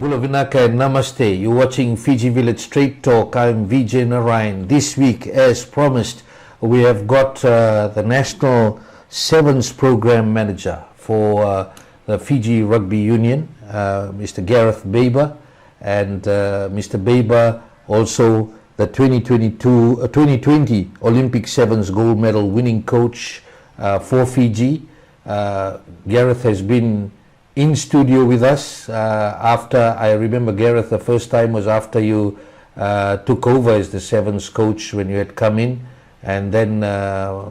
Pula Vinaka and Namaste. You're watching Fiji Village Straight Talk. I'm Vijay Narayan. This week, as promised, we have got the National Sevens Program Manager for the Fiji Rugby Union, Mr. Gareth Baber, and Mr. Baber also the 2020 Olympic Sevens gold medal winning coach for Fiji. Gareth has been in studio with us after, I remember Gareth, the first time was after you took over as the Sevens coach when you had come in, and then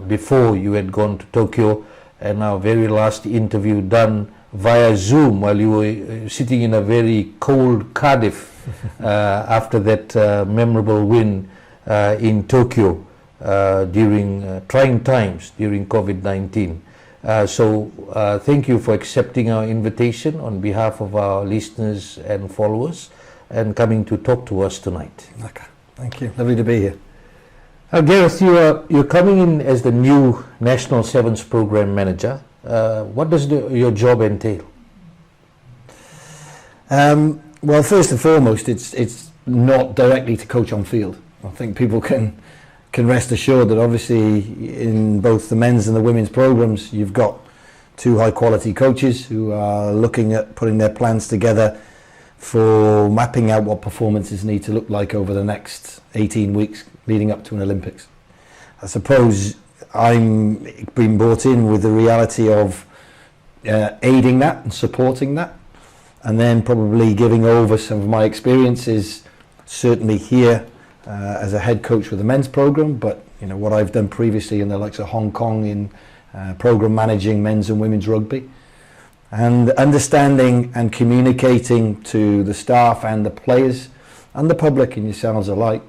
before you had gone to Tokyo, and our very last interview done via Zoom while you were sitting in a very cold Cardiff after that memorable win in Tokyo during trying times during COVID-19. So thank you for accepting our invitation on behalf of our listeners and followers and coming to talk to us tonight. Okay. Thank you. Lovely to be here. Gareth, you're coming in as the new National Sevens Program Manager. What does your job entail? Well, first and foremost, it's not directly to coach on field. I think people can rest assured that obviously in both the men's and the women's programs, you've got two high quality coaches who are looking at putting their plans together for mapping out what performances need to look like over the next 18 weeks leading up to an Olympics. I suppose I'm being brought in with the reality of aiding that and supporting that, and then probably giving over some of my experiences, certainly here as a head coach for the men's program, but you know what I've done previously in the likes of Hong Kong in program managing men's and women's rugby, and understanding and communicating to the staff and the players and the public and yourselves alike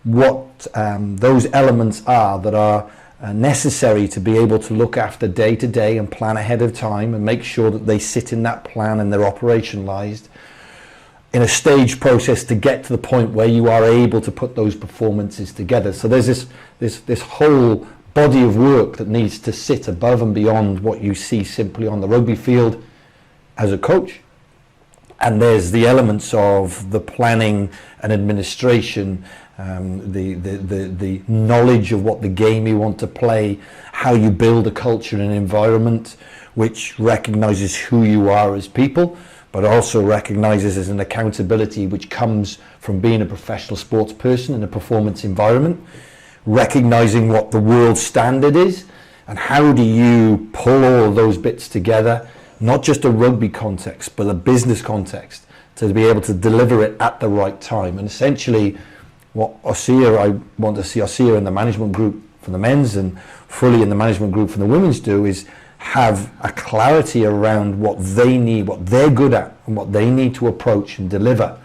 what those elements are that are necessary to be able to look after day to day and plan ahead of time and make sure that they sit in that plan and they're operationalized in a staged process to get to the point where you are able to put those performances together. So there's this whole body of work that needs to sit above and beyond what you see simply on the rugby field as a coach. And there's the elements of the planning and administration, the knowledge of what the game you want to play, how you build a culture and an environment which recognizes who you are as people, but also recognizes as an accountability which comes from being a professional sports person in a performance environment, recognizing what the world standard is, and how do you pull all of those bits together, not just a rugby context, but a business context, to be able to deliver it at the right time. And essentially, what I want to see Osir in the management group for the men's and fully in the management group for the women's do is have a clarity around what they need, what they're good at, and what they need to approach and deliver.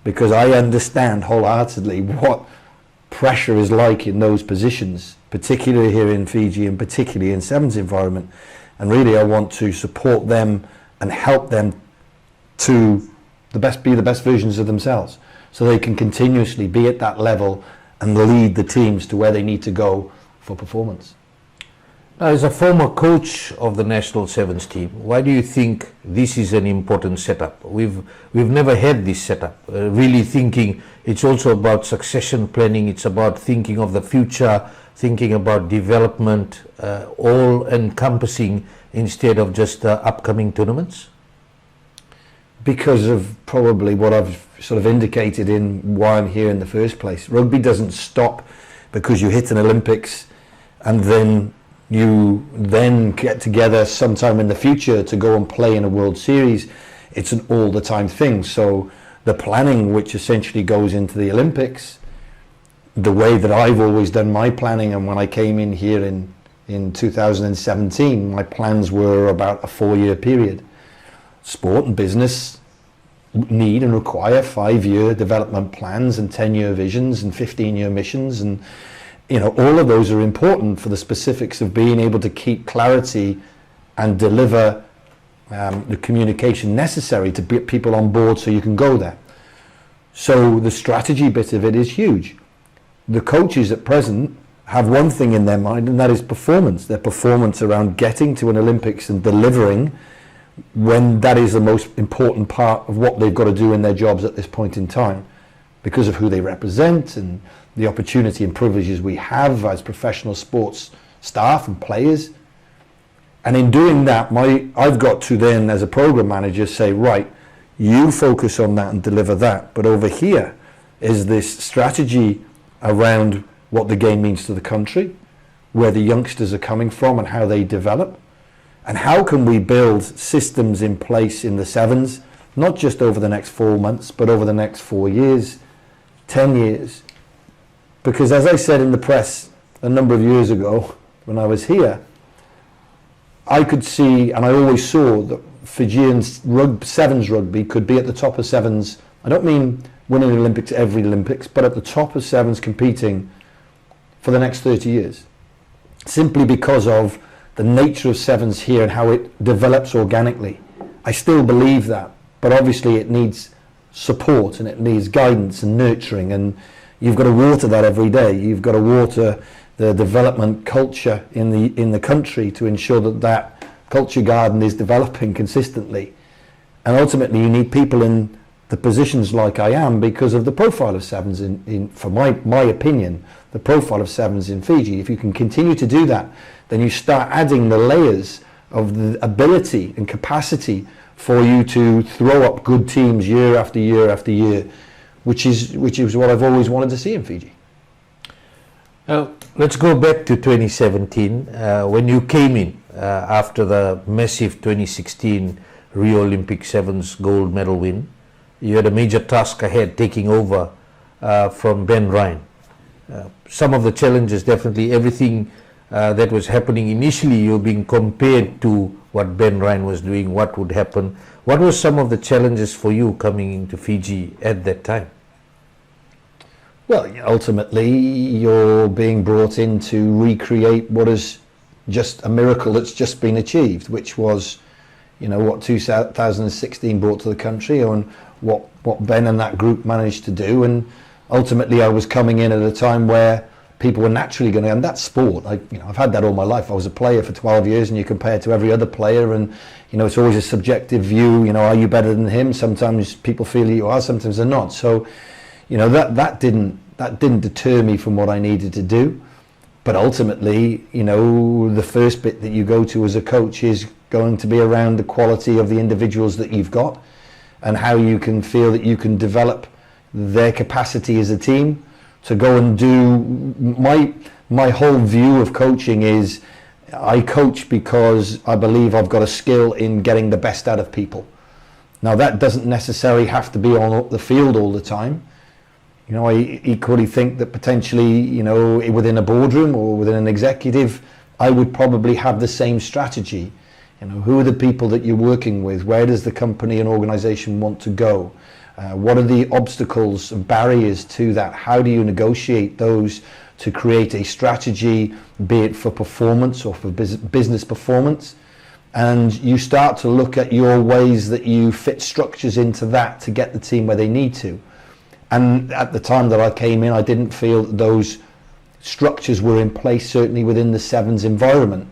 Because I understand wholeheartedly what pressure is like in those positions, particularly here in Fiji and particularly in Sevens environment. And really I want to support them and help them to be the best versions of themselves, so they can continuously be at that level and lead the teams to where they need to go for performance. Now, as a former coach of the National Sevens team, why do you think this is an important setup? We've never had this setup, really thinking it's also about succession planning, it's about thinking of the future, thinking about development, all encompassing instead of just upcoming tournaments? Because of probably what I've sort of indicated in why I'm here in the first place. Rugby doesn't stop because you hit an Olympics and then you then get together sometime in the future to go and play in a World Series. It's an all the time thing. So the planning which essentially goes into the Olympics, the way that I've always done my planning, and when I came in here in 2017, my plans were about a 4-year period. Sport and business need and require 5-year development plans and 10-year visions and 15-year missions, and you know, all of those are important for the specifics of being able to keep clarity and deliver the communication necessary to get people on board so you can go there. So the strategy bit of it is huge. The coaches at present have one thing in their mind, and that is performance. Their performance around getting to an Olympics and delivering when that is the most important part of what they've got to do in their jobs at this point in time, because of who they represent and the opportunity and privileges we have as professional sports staff and players. And in doing that, I've got to then, as a program manager, say, right, you focus on that and deliver that. But over here is this strategy around what the game means to the country, where the youngsters are coming from and how they develop, and how can we build systems in place in the sevens, not just over the next 4 months, but over the next 4 years, 10 years. Because as I said in the press a number of years ago when I was here, I could see, and I always saw, that Fijian sevens rugby could be at the top of sevens. I don't mean winning the Olympics every Olympics, but at the top of sevens competing for the next 30 years. Simply because of the nature of sevens here and how it develops organically. I still believe that, but obviously it needs support and it needs guidance and nurturing, and you've got to water that every day. You've got to water the development culture in the country to ensure that that culture garden is developing consistently. And ultimately you need people in the positions like I am because of the profile of sevens in for my opinion, the profile of sevens in Fiji. If you can continue to do that, then you start adding the layers of the ability and capacity for you to throw up good teams year after year after year, which is what I've always wanted to see in Fiji. Let's go back to 2017 when you came in after the massive 2016 Rio Olympic Sevens gold medal win. You had a major task ahead, taking over from Ben Ryan. Some of the challenges, definitely everything that was happening initially, you're being compared to what Ben Ryan was doing, what would happen. What were some of the challenges for you coming into Fiji at that time? Well, ultimately, you're being brought in to recreate what is just a miracle that's just been achieved, which was, what 2016 brought to the country and what Ben and that group managed to do. And ultimately, I was coming in at a time where people were naturally going to, and that's sport. I've had that all my life. I was a player for 12 years, and you compare to every other player, and it's always a subjective view. Are you better than him? Sometimes people feel you are, sometimes they're not. So, that didn't deter me from what I needed to do. But ultimately, the first bit that you go to as a coach is going to be around the quality of the individuals that you've got and how you can feel that you can develop their capacity as a team to go and do. My whole view of coaching is I coach because I believe I've got a skill in getting the best out of people. Now that doesn't necessarily have to be on the field all the time. I equally think that potentially, within a boardroom or within an executive, I would probably have the same strategy. Who are the people that you're working with? Where does the company and organization want to go? What are the obstacles and barriers to that? How do you negotiate those to create a strategy, be it for performance or for business performance? And you start to look at your ways that you fit structures into that to get the team where they need to. And at the time that I came in, I didn't feel that those structures were in place, certainly within the sevens environment.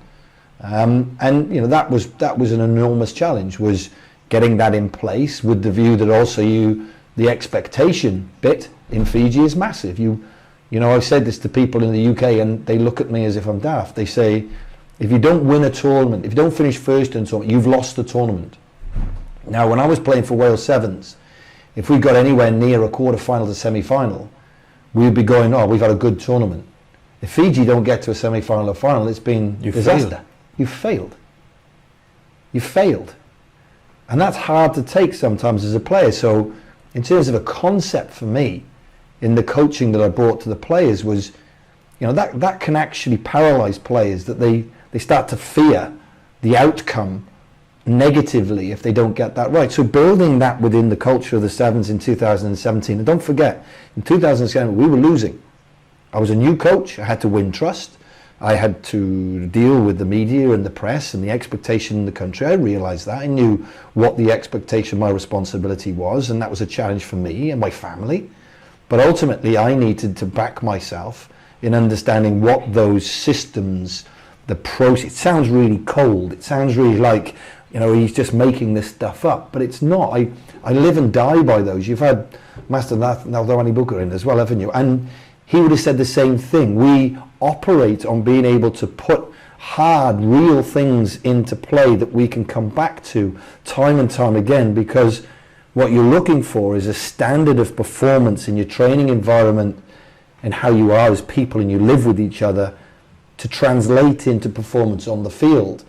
And that was an enormous challenge, was getting that in place with the view that also the expectation bit in Fiji is massive. I've said this to people in the UK and they look at me as if I'm daft. They say, if you don't win a tournament, if you don't finish first in a tournament, you've lost the tournament. Now, when I was playing for Wales Sevens, if we got anywhere near a quarter-final to semi-final, we'd be going, we've had a good tournament. If Fiji don't get to a semi-final or final, it's been disaster. You've failed. You've failed. And that's hard to take sometimes as a player. So in terms of a concept for me, in the coaching that I brought to the players was, that can actually paralyze players, that they start to fear the outcome negatively if they don't get that right. So building that within the culture of the sevens in 2017, and don't forget, in 2007 we were losing. I was a new coach, I had to win trust, I had to deal with the media and the press and the expectation in the country. I realized that, I knew what the expectation, my responsibility was, and that was a challenge for me and my family. But ultimately I needed to back myself in understanding what those systems, the process, it sounds really cold, it sounds really like he's just making this stuff up. But it's not. I live and die by those. You've had Master Naldawani Booker in as well, haven't you? And he would have said the same thing. We operate on being able to put hard, real things into play that we can come back to time and time again, because what you're looking for is a standard of performance in your training environment and how you are as people and you live with each other to translate into performance on the field.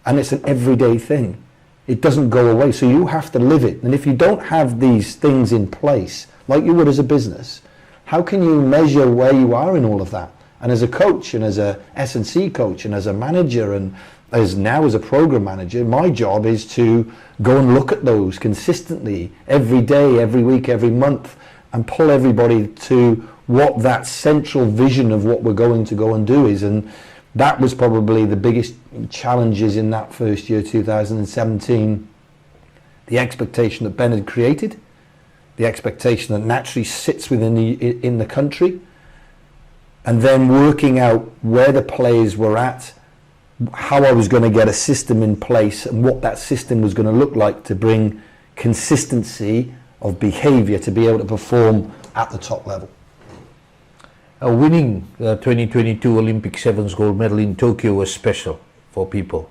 And it's an everyday thing. It doesn't go away, so you have to live it. And if you don't have these things in place, like you would as a business, how can you measure where you are in all of that? And as a coach, and as a S&C coach, and as a manager, and as a program manager, my job is to go and look at those consistently, every day, every week, every month, and pull everybody to what that central vision of what we're going to go and do is. And that was probably the biggest challenges in that first year, 2017. The expectation that Ben had created, the expectation that naturally sits within in the country, and then working out where the players were at, how I was going to get a system in place, and what that system was going to look like to bring consistency of behaviour to be able to perform at the top level. Winning the 2022 Olympic Sevens gold medal in Tokyo was special for people.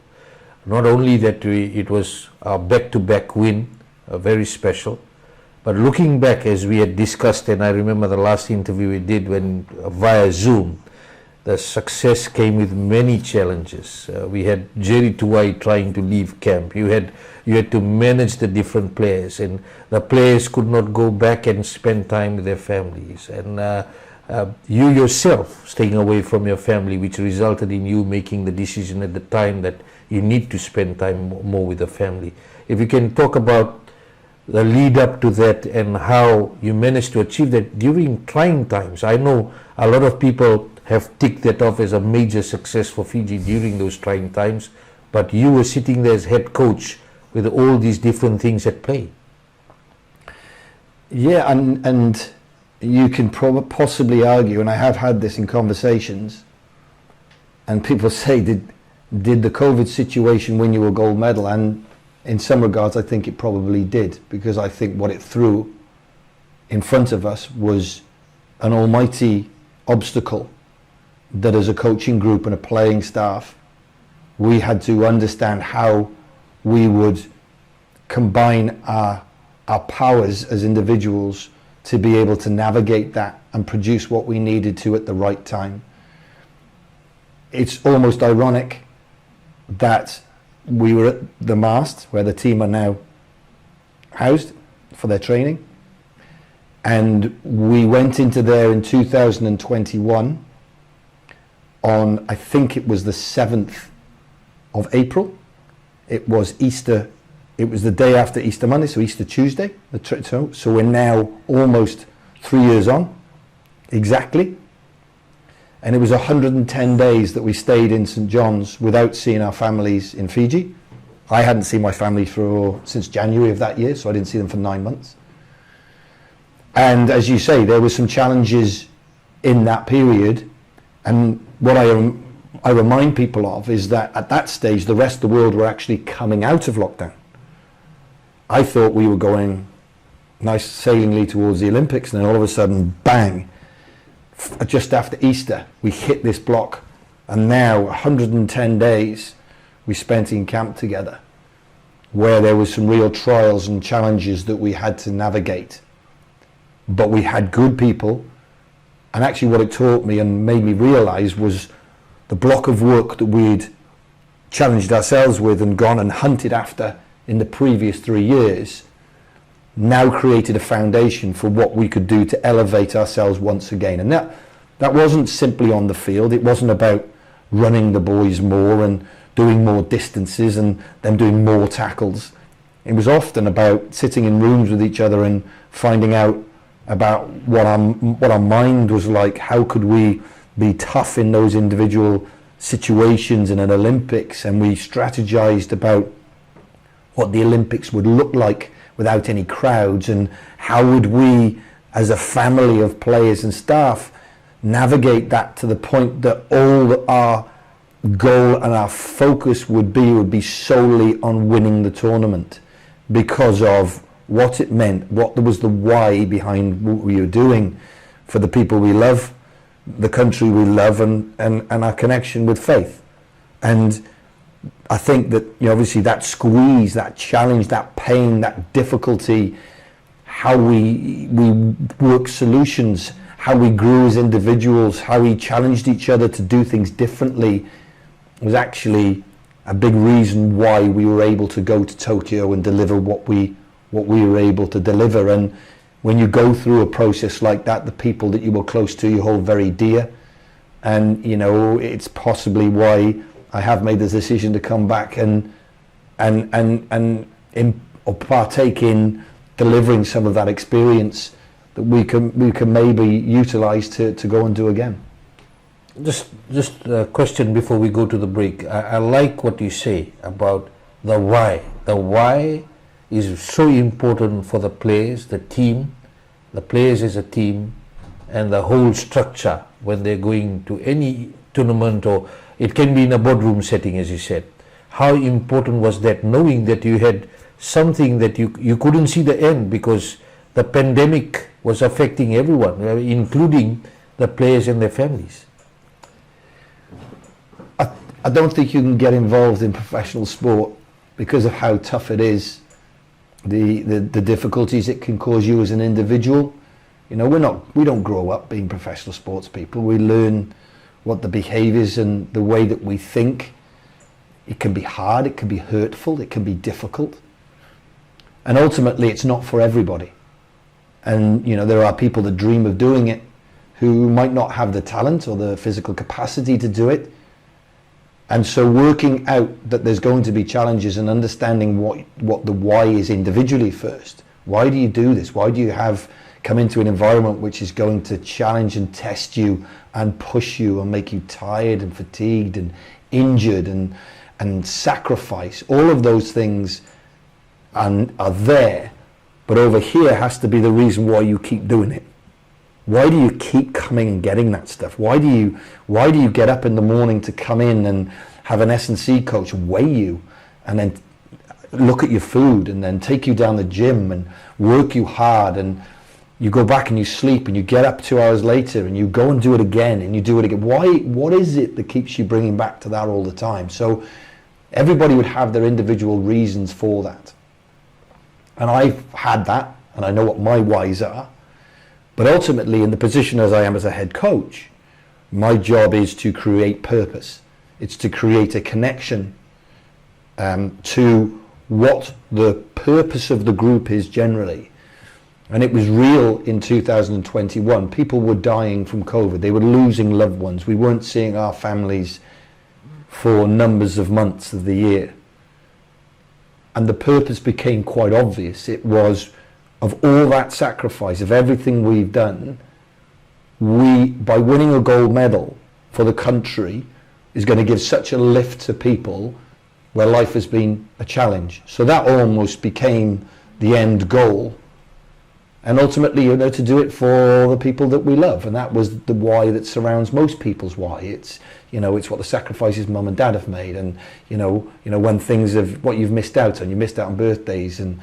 Not only that it was a back-to-back win, very special, but looking back, as we had discussed, and I remember the last interview we did when via Zoom, the success came with many challenges. We had Jerry Tuwai trying to leave camp. You had to manage the different players, and the players could not go back and spend time with their families. And you yourself staying away from your family, which resulted in you making the decision at the time that you need to spend time more with the family. If you can talk about the lead up to that and how you managed to achieve that during trying times. I know a lot of people have ticked that off as a major success for Fiji during those trying times, but you were sitting there as head coach with all these different things at play. Yeah, and you can possibly argue, and I have had this in conversations, and people say, did the COVID situation win you a gold medal? And in some regards, I think it probably did, because I think what it threw in front of us was an almighty obstacle that as a coaching group and a playing staff, we had to understand how we would combine our powers as individuals to be able to navigate that and produce what we needed to at the right time. It's almost ironic that we were at the mast where the team are now housed for their training, and we went into there in 2021 on, I think it was the 7th of April. It was Easter, it was the day after Easter Monday, so Easter Tuesday. So we're now almost 3 years on, exactly. And it was 110 days that we stayed in St. John's without seeing our families in Fiji. I hadn't seen my family since January of that year, so I didn't see them for 9 months. And as you say, there were some challenges in that period. And what I remind people of is that at that stage, the rest of the world were actually coming out of lockdown. I thought we were going nice sailingly towards the Olympics, and then all of a sudden, bang, just after Easter, we hit this block, and now 110 days we spent in camp together, where there was some real trials and challenges that we had to navigate. But we had good people, and actually what it taught me and made me realize was the block of work that we'd challenged ourselves with and gone and hunted after in the previous 3 years now created a foundation for what we could do to elevate ourselves once again. And that wasn't simply on the field. It wasn't about running the boys more and doing more distances and them doing more tackles. It was often about sitting in rooms with each other and finding out about what our mind was like. How could we be tough in those individual situations in an Olympics? And we strategized about what the Olympics would look like without any crowds, and how would we as a family of players and staff navigate that to the point that all our goal and our focus would be solely on winning the tournament because of what it meant, what was the why behind what we were doing for the people we love, the country we love, and our connection with faith. And I think that, you know, obviously that squeeze, that challenge, that pain, that difficulty, how we work solutions, how we grew as individuals, how we challenged each other to do things differently, was actually a big reason why we were able to go to Tokyo and deliver what we were able to deliver. And when you go through a process like that, the people that you were close to, you hold very dear. And, you know, it's possibly why I have made the decision to come back and partake in delivering some of that experience that we can maybe utilize to go and do again. Just a question before we go to the break. I like what you say about the why. The why is so important for the players, the team, the players as a team, and the whole structure when they're going to any tournament, or it can be in a boardroom setting, as you said. How important was that, knowing that you had something that you couldn't see the end because the pandemic was affecting everyone, including the players and their families? I don't think you can get involved in professional sport because of how tough it is, the difficulties it can cause you as an individual. You know, we don't grow up being professional sports people. We learn what the behaviors and the way that we think. It can be hard, it can be hurtful, it can be difficult. And ultimately it's not for everybody. And, you know, there are people that dream of doing it who might not have the talent or the physical capacity to do it. And so working out that there's going to be challenges and understanding what the why is individually first. Why do you do this? Why do you come into an environment which is going to challenge and test you and push you and make you tired and fatigued and injured and sacrifice? All of those things are there, but over here has to be the reason why you keep doing it. Why do you keep coming and getting that stuff? Why do you get up in the morning to come in and have an S&C coach weigh you and then look at your food and then take you down the gym and work you hard, and you go back and you sleep and you get up 2 hours later and you go and do it again and you do it again? What is it that keeps you bringing back to that all the time? So everybody would have their individual reasons for that. And I've had that, and I know what my whys are. But ultimately, in the position as I am as a head coach, my job is to create purpose. It's to create a connection to what the purpose of the group is generally. And it was real in 2021. People were dying from COVID. They were losing loved ones. We weren't seeing our families for numbers of months of the year. And the purpose became quite obvious. It was, of all that sacrifice, of everything we've done, by winning a gold medal for the country, is going to give such a lift to people where life has been a challenge. So that almost became the end goal. And ultimately, you know, to do it for the people that we love. And that was the why that surrounds most people's why. It's, you know, it's what the sacrifices mum and dad have made, and you know when things of what you've missed out on. You missed out on birthdays and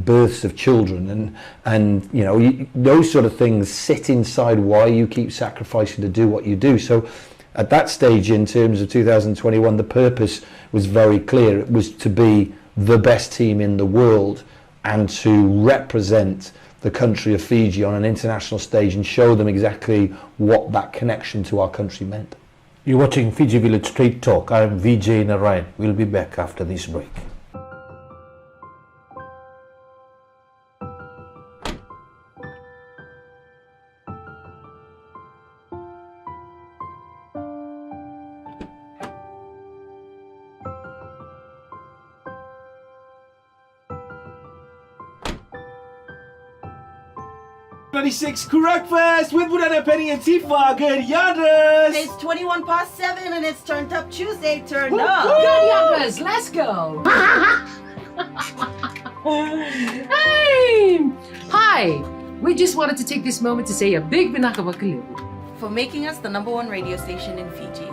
births of children, and you know, those sort of things sit inside why you keep sacrificing to do what you do. So at that stage, in terms of 2021, the purpose was very clear. It was to be the best team in the world and to represent the country of Fiji on an international stage and show them exactly what that connection to our country meant. You're watching Fiji Village Straight Talk. I'm Vijay Narayan. We'll be back after this break. Breakfast with Budana Penny and Tifa. Good yanders. It's 21 past 7 and it's Turned Up Tuesday. Turn up. Good youngers, let's go. Hey! Hi! We just wanted to take this moment to say a big binakawakalu For making us the #1 radio station in Fiji.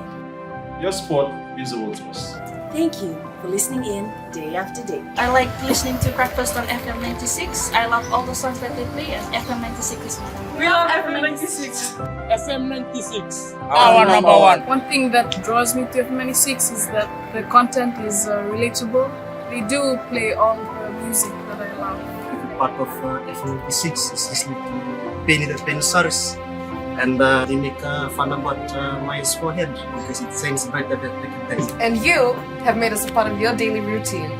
Your sport means the world to us. Thank you for listening in day after day. I like listening to Breakfast on FM 96. I love all the songs that they play, and FM 96 is one. We love FM 96. FM 96. Our number one. One thing that draws me to FM 96 is that the content is relatable. They do play all the music that I love. Part of FM 96 is listening to Penny the Pensaris. And they make fun about my forehead because it sings better than the can. And you have made us a part of your daily routine.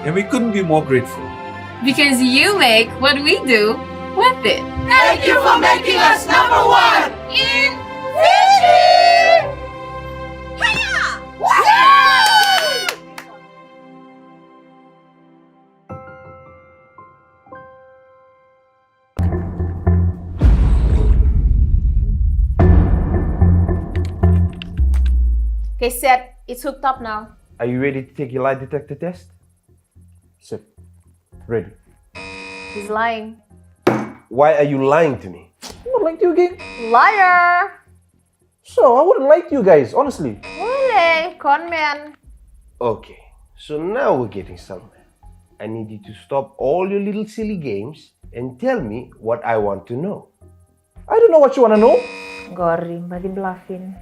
And we couldn't be more grateful. Because you make what we do worth it. Thank you for making us number one in Fiji! Hiya! Okay, set. It's hooked up now. Are you ready to take your lie detector test? Sit. Ready. He's lying. Why are you lying to me? I wouldn't lie to you again. Liar! So, I wouldn't lie to you guys, honestly. Boleh, con man. Okay, so now we're getting somewhere. I need you to stop all your little silly games and tell me what I want to know. I don't know what you want to know. Gorim, badi bluffing.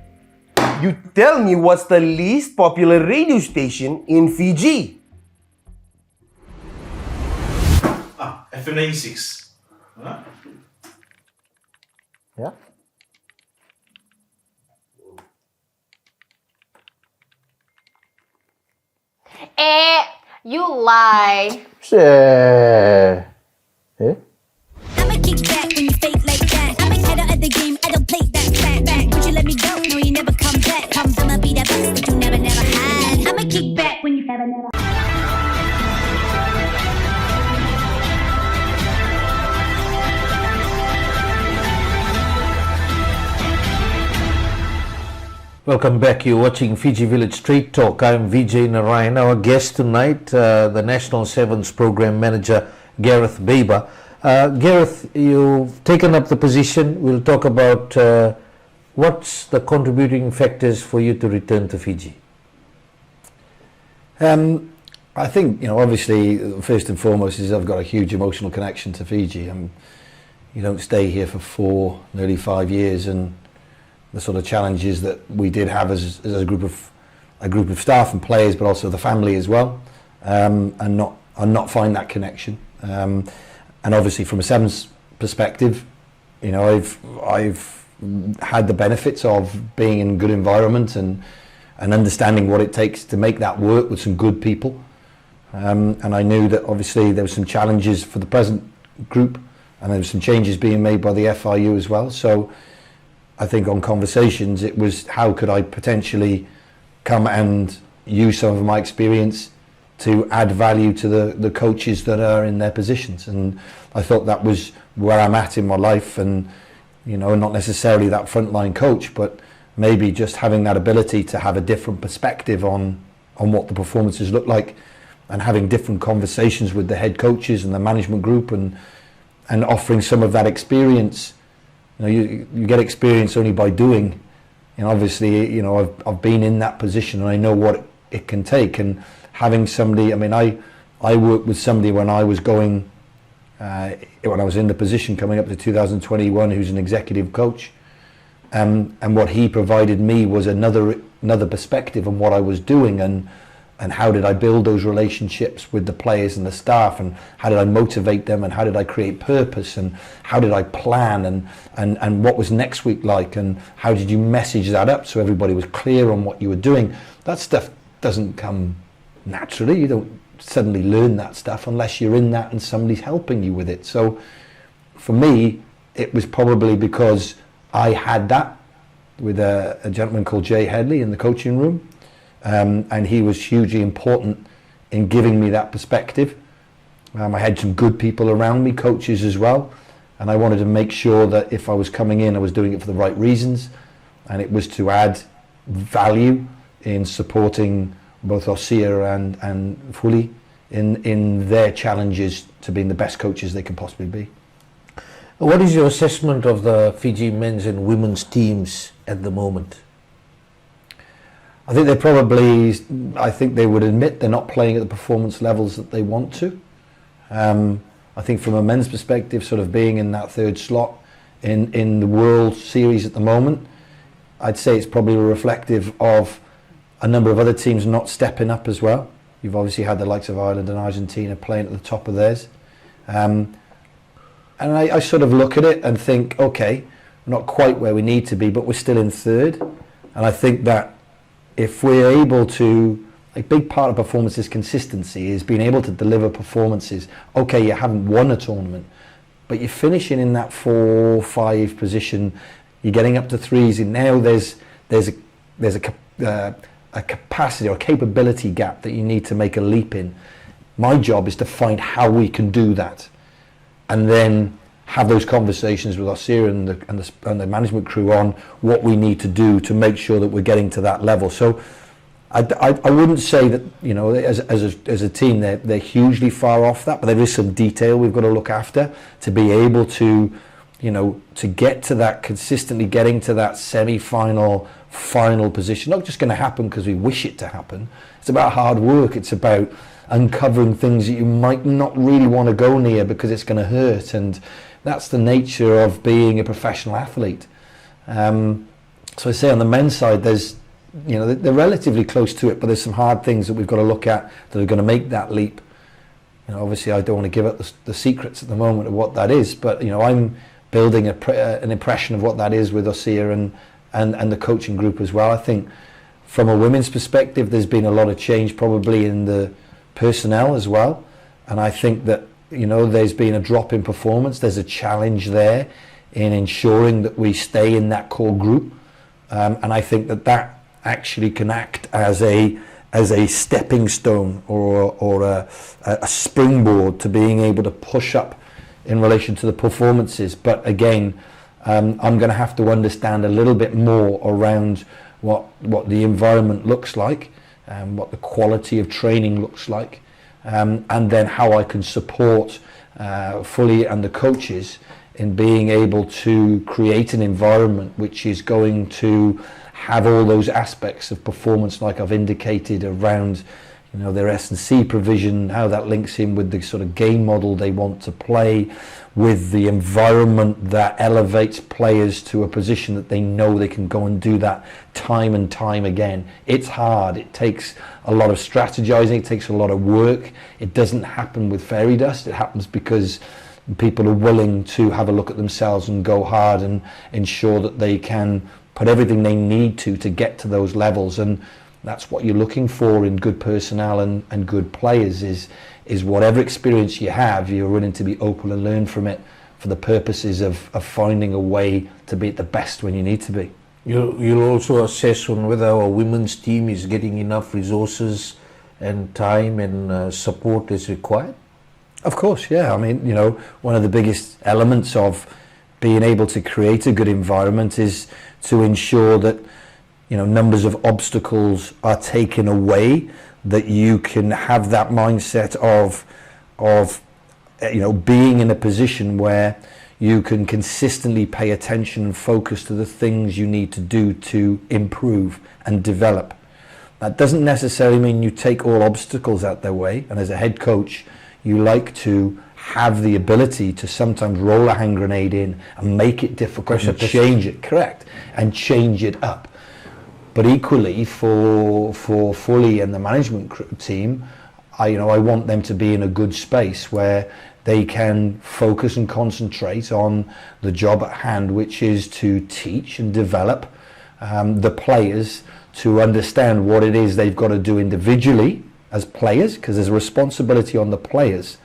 You tell me what's the least popular radio station in Fiji. FM 96. Huh? Yeah? You lie. Share. Eh? I'ma kick back when you fake like that. I'm a head out of the game, I don't play that back. Would you let me go? No, you never come back. I'ma be that best that you never had. I'ma kick back when you never. Welcome back. You're watching Fiji Village Street Talk. I'm Vijay Narayan. Our guest tonight, the National Sevens Program Manager, Gareth Baber. Gareth, you've taken up the position. We'll talk about what's the contributing factors for you to return to Fiji. I think, obviously, first and foremost is I've got a huge emotional connection to Fiji. You don't stay here for nearly 5 years, and the sort of challenges that we did have as a group of staff and players, but also the family as well, and not find that connection. And obviously, from a sevens perspective, I've had the benefits of being in a good environment and understanding what it takes to make that work with some good people. And I knew that obviously there were some challenges for the present group, and there were some changes being made by the FIU as well. So I think on conversations, it was how could I potentially come and use some of my experience to add value to the coaches that are in their positions. And I thought that was where I'm at in my life, and not necessarily that frontline coach, but maybe just having that ability to have a different perspective on what the performances look like, and having different conversations with the head coaches and the management group, and offering some of that experience. You get experience only by doing. Obviously, I've been in that position and I know what it can take. And having somebody, I worked with somebody when I was when I was in the position coming up to 2021, who's an executive coach. And what he provided me was another perspective on what I was doing, and how did I build those relationships with the players and the staff, and how did I motivate them, and how did I create purpose, and how did I plan, and what was next week like, and how did you message that up so everybody was clear on what you were doing. That stuff doesn't come naturally. You don't suddenly learn that stuff unless you're in that and somebody's helping you with it. So for me, it was probably because I had that with a gentleman called Jay Headley in the coaching room. And he was hugely important in giving me that perspective. I had some good people around me, coaches as well, and I wanted to make sure that if I was coming in, I was doing it for the right reasons, and it was to add value in supporting both Osea and Fuli in their challenges to being the best coaches they can possibly be. What is your assessment of the Fiji men's and women's teams at the moment? I think I think they would admit they're not playing at the performance levels that they want to. I think from a men's perspective, sort of being in that third slot in the World Series at the moment, I'd say it's probably reflective of a number of other teams not stepping up as well. You've obviously had the likes of Ireland and Argentina playing at the top of theirs. And I sort of look at it and think, okay, we're not quite where we need to be, but we're still in third. And I think that if we're able to, a big part of performance is consistency, is being able to deliver performances. Okay, you haven't won a tournament, but you're finishing in that 4-5 position. You're getting up to threes, and now there's a capacity or a capability gap that you need to make a leap in. My job is to find how we can do that, and then have those conversations with Osir and the management crew on what we need to do to make sure that we're getting to that level. So I wouldn't say that, you know, as a team they're hugely far off that, but there is some detail we've got to look after to be able to, you know, to get to that, consistently getting to that semi-final, final position. Not just going to happen because we wish it to happen. It's about hard work. It's about uncovering things that you might not really want to go near because it's going to hurt, and that's the nature of being a professional athlete. So I say on the men's side, there's, you know, they're relatively close to it, but there's some hard things that we've got to look at that are going to make that leap. You know, obviously I don't want to give up the secrets at the moment of what that is, but, you know, I'm building an impression of what that is with Osir and the coaching group as well. I think from a women's perspective, there's been a lot of change probably in the personnel as well, and I think that, you know, there's been a drop in performance. There's a challenge there in ensuring that we stay in that core group, and I think that actually can act as a stepping stone or a springboard to being able to push up in relation to the performances. But again, I'm going to have to understand a little bit more around what the environment looks like, what the quality of training looks like, and then how I can support Fully and the coaches in being able to create an environment which is going to have all those aspects of performance, like I've indicated, around, you know, their S&C provision, how that links in with the sort of game model they want to play, with the environment that elevates players to a position that they know they can go and do that time and time again. It's hard. It takes a lot of strategizing. It takes a lot of work. It doesn't happen with fairy dust. It happens because people are willing to have a look at themselves and go hard and ensure that they can put everything they need to get to those levels. And that's what you're looking for in good personnel and good players, is whatever experience you have, you're willing to be open and learn from it for the purposes of finding a way to be at the best when you need to be. You'll also assess on whether our women's team is getting enough resources and time and support as required? Of course, yeah. I mean, you know, one of the biggest elements of being able to create a good environment is to ensure that, you know, numbers of obstacles are taken away, that you can have that mindset of you know, being in a position where you can consistently pay attention and focus to the things you need to do to improve and develop. That doesn't necessarily mean you take all obstacles out their way, and as a head coach you like to have the ability to sometimes roll a hand grenade in and make it difficult and change it, correct, and change it up. But equally for Fully and the management team, I want them to be in a good space where they can focus and concentrate on the job at hand, which is to teach and develop the players to understand what it is they've got to do individually as players, because there's a responsibility on the players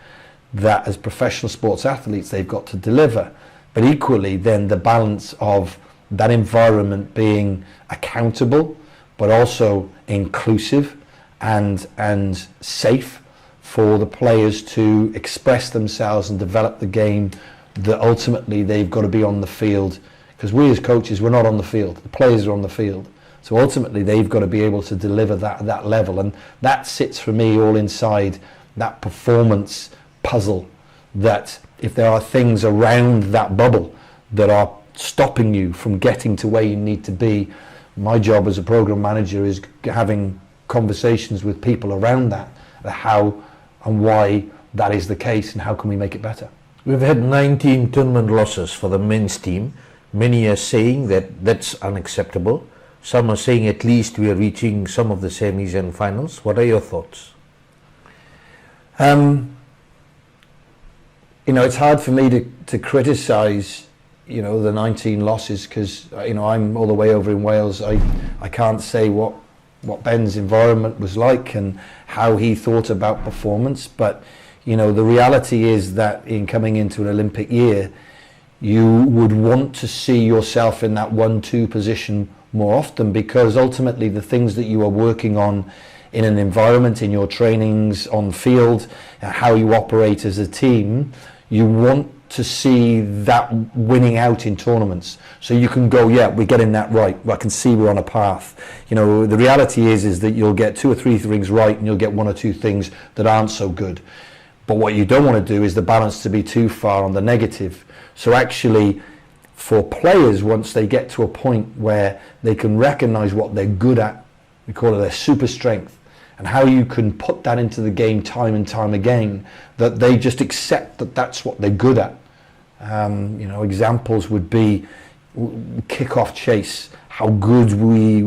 that as professional sports athletes they've got to deliver. But equally then the balance of that environment being accountable but also inclusive and safe for the players to express themselves and develop the game, that ultimately they've got to be on the field, because we as coaches, we're not on the field, the players are on the field. So ultimately they've got to be able to deliver that level, and that sits for me all inside that performance puzzle, that if there are things around that bubble that are stopping you from getting to where you need to be, My job as a program manager is having conversations with people around that, how and why that is the case and how can we make it better. We've had 19 tournament losses for the men's team. Many are saying that that's unacceptable. Some are saying at least we are reaching some of the semis and finals. What are your thoughts? It's hard for me to criticise, the 19 losses because, I'm all the way over in Wales. I can't say what Ben's environment was like and how he thought about performance. But, the reality is that in coming into an Olympic year, you would want to see yourself in that 1-2 position more often, because ultimately the things that you are working on in an environment, in your trainings, on field, how you operate as a team, you want to see that winning out in tournaments. So you can go, yeah, we're getting that right. I can see we're on a path. The reality is that you'll get 2 or 3 things right and you'll get 1 or 2 things that aren't so good. But what you don't want to do is the balance to be too far on the negative. So actually, for players, once they get to a point where they can recognise what they're good at, we call it their super strength, and how you can put that into the game time and time again, that they just accept that that's what they're good at. Examples would be kick-off chase, how good the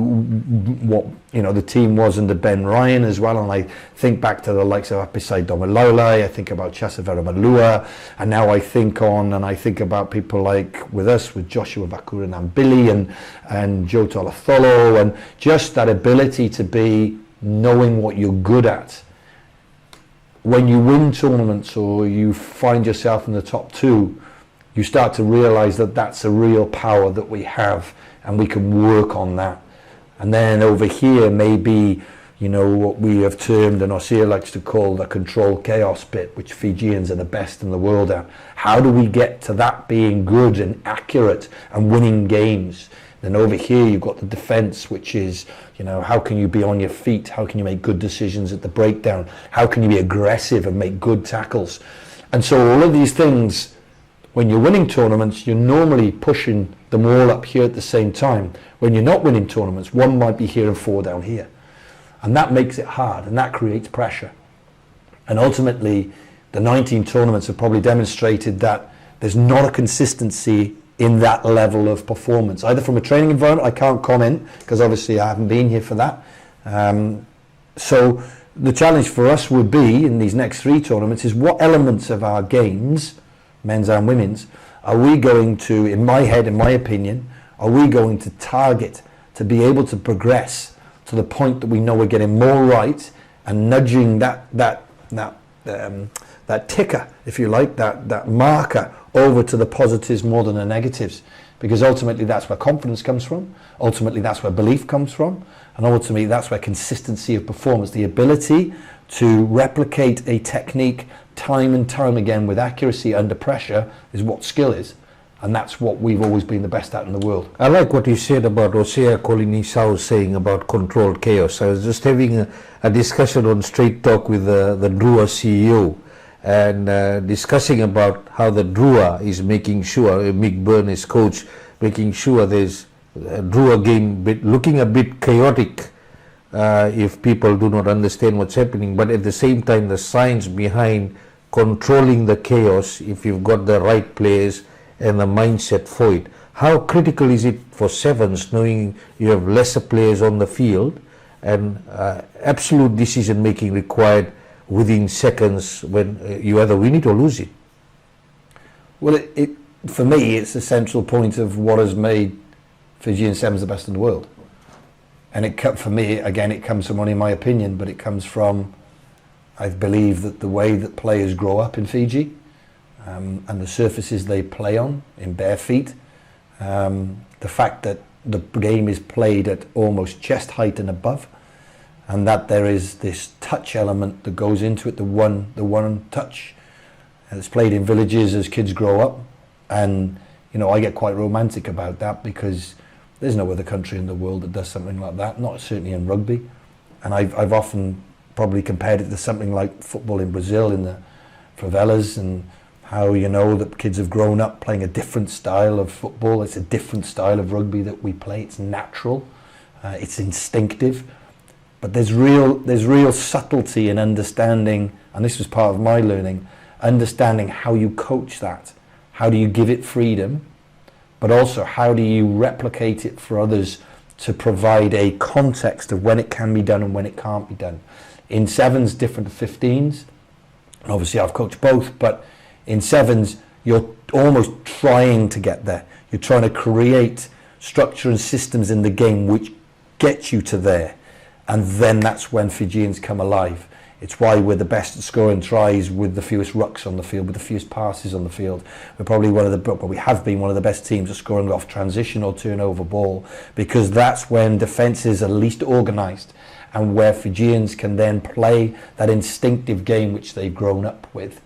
team was under Ben Ryan as well. And I think back to the likes of Apisai Domelaulai, I think about Chasavera Malua, and now I think about people like with us, with Joshua Bakura Nambili and Joe Tolatholo, and just that ability to be knowing what you're good at. When you win tournaments or you find yourself in the top 2, you start to realise that that's a real power that we have and we can work on that. And then over here, maybe, what we have termed, and Osir likes to call, the control chaos bit, which Fijians are the best in the world at. How do we get to that being good and accurate and winning games? Then over here, you've got the defence, which is, how can you be on your feet? How can you make good decisions at the breakdown? How can you be aggressive and make good tackles? And so all of these things, when you're winning tournaments, you're normally pushing them all up here at the same time. When you're not winning tournaments, one might be here and 4 down here. And that makes it hard, and that creates pressure. And ultimately, the 19 tournaments have probably demonstrated that there's not a consistency in that level of performance. Either from a training environment, I can't comment, because obviously I haven't been here for that. So the challenge for us would be, in these next 3 tournaments, is what elements of our games, men's and women's, are we going to, in my head, in my opinion, are we going to target to be able to progress to the point that we know we're getting more right and nudging that ticker, if you like, that marker over to the positives more than the negatives, because ultimately that's where confidence comes from, ultimately that's where belief comes from, and ultimately that's where consistency of performance, the ability to replicate a technique time and time again with accuracy under pressure, is what skill is. And that's what we've always been the best at in the world. I like what you said about Osea Kolinisau saying about controlled chaos. I was just having a discussion on Straight Talk with the Drua CEO, and discussing about how the Drua is making sure, Mick Byrne is coach, making sure there's a Drua game looking a bit chaotic if people do not understand what's happening, but at the same time the science behind controlling the chaos, if you've got the right players and the mindset for it. How critical is it for sevens, knowing you have lesser players on the field and absolute decision making required within seconds when you either win it or lose it? Well, for me, it's the central point of what has made Fijian sevens the best in the world. And for me, again, it comes from only my opinion, but it comes from, I believe, that the way that players grow up in Fiji, and the surfaces they play on in bare feet, the fact that the game is played at almost chest height and above, and that there is this touch element that goes into it, the one touch, and it's played in villages as kids grow up. And I get quite romantic about that, because there's no other country in the world that does something like that, not certainly in rugby. And I've often probably compared it to something like football in Brazil, in the favelas, and how that kids have grown up playing a different style of football. It's a different style of rugby that we play. It's natural. It's instinctive, but there's real subtlety in understanding, and this was part of my learning, understanding how you coach that. How do you give it freedom, but also how do you replicate it for others to provide a context of when it can be done and when it can't be done. In sevens, different to 15s. Obviously, I've coached both, but in sevens, you're almost trying to get there. You're trying to create structure and systems in the game which get you to there. And then that's when Fijians come alive. It's why we're the best at scoring tries with the fewest rucks on the field, with the fewest passes on the field. We're probably we have been one of the best teams at scoring off transition or turnover ball, because that's when defences are least organised and where Fijians can then play that instinctive game which they've grown up with.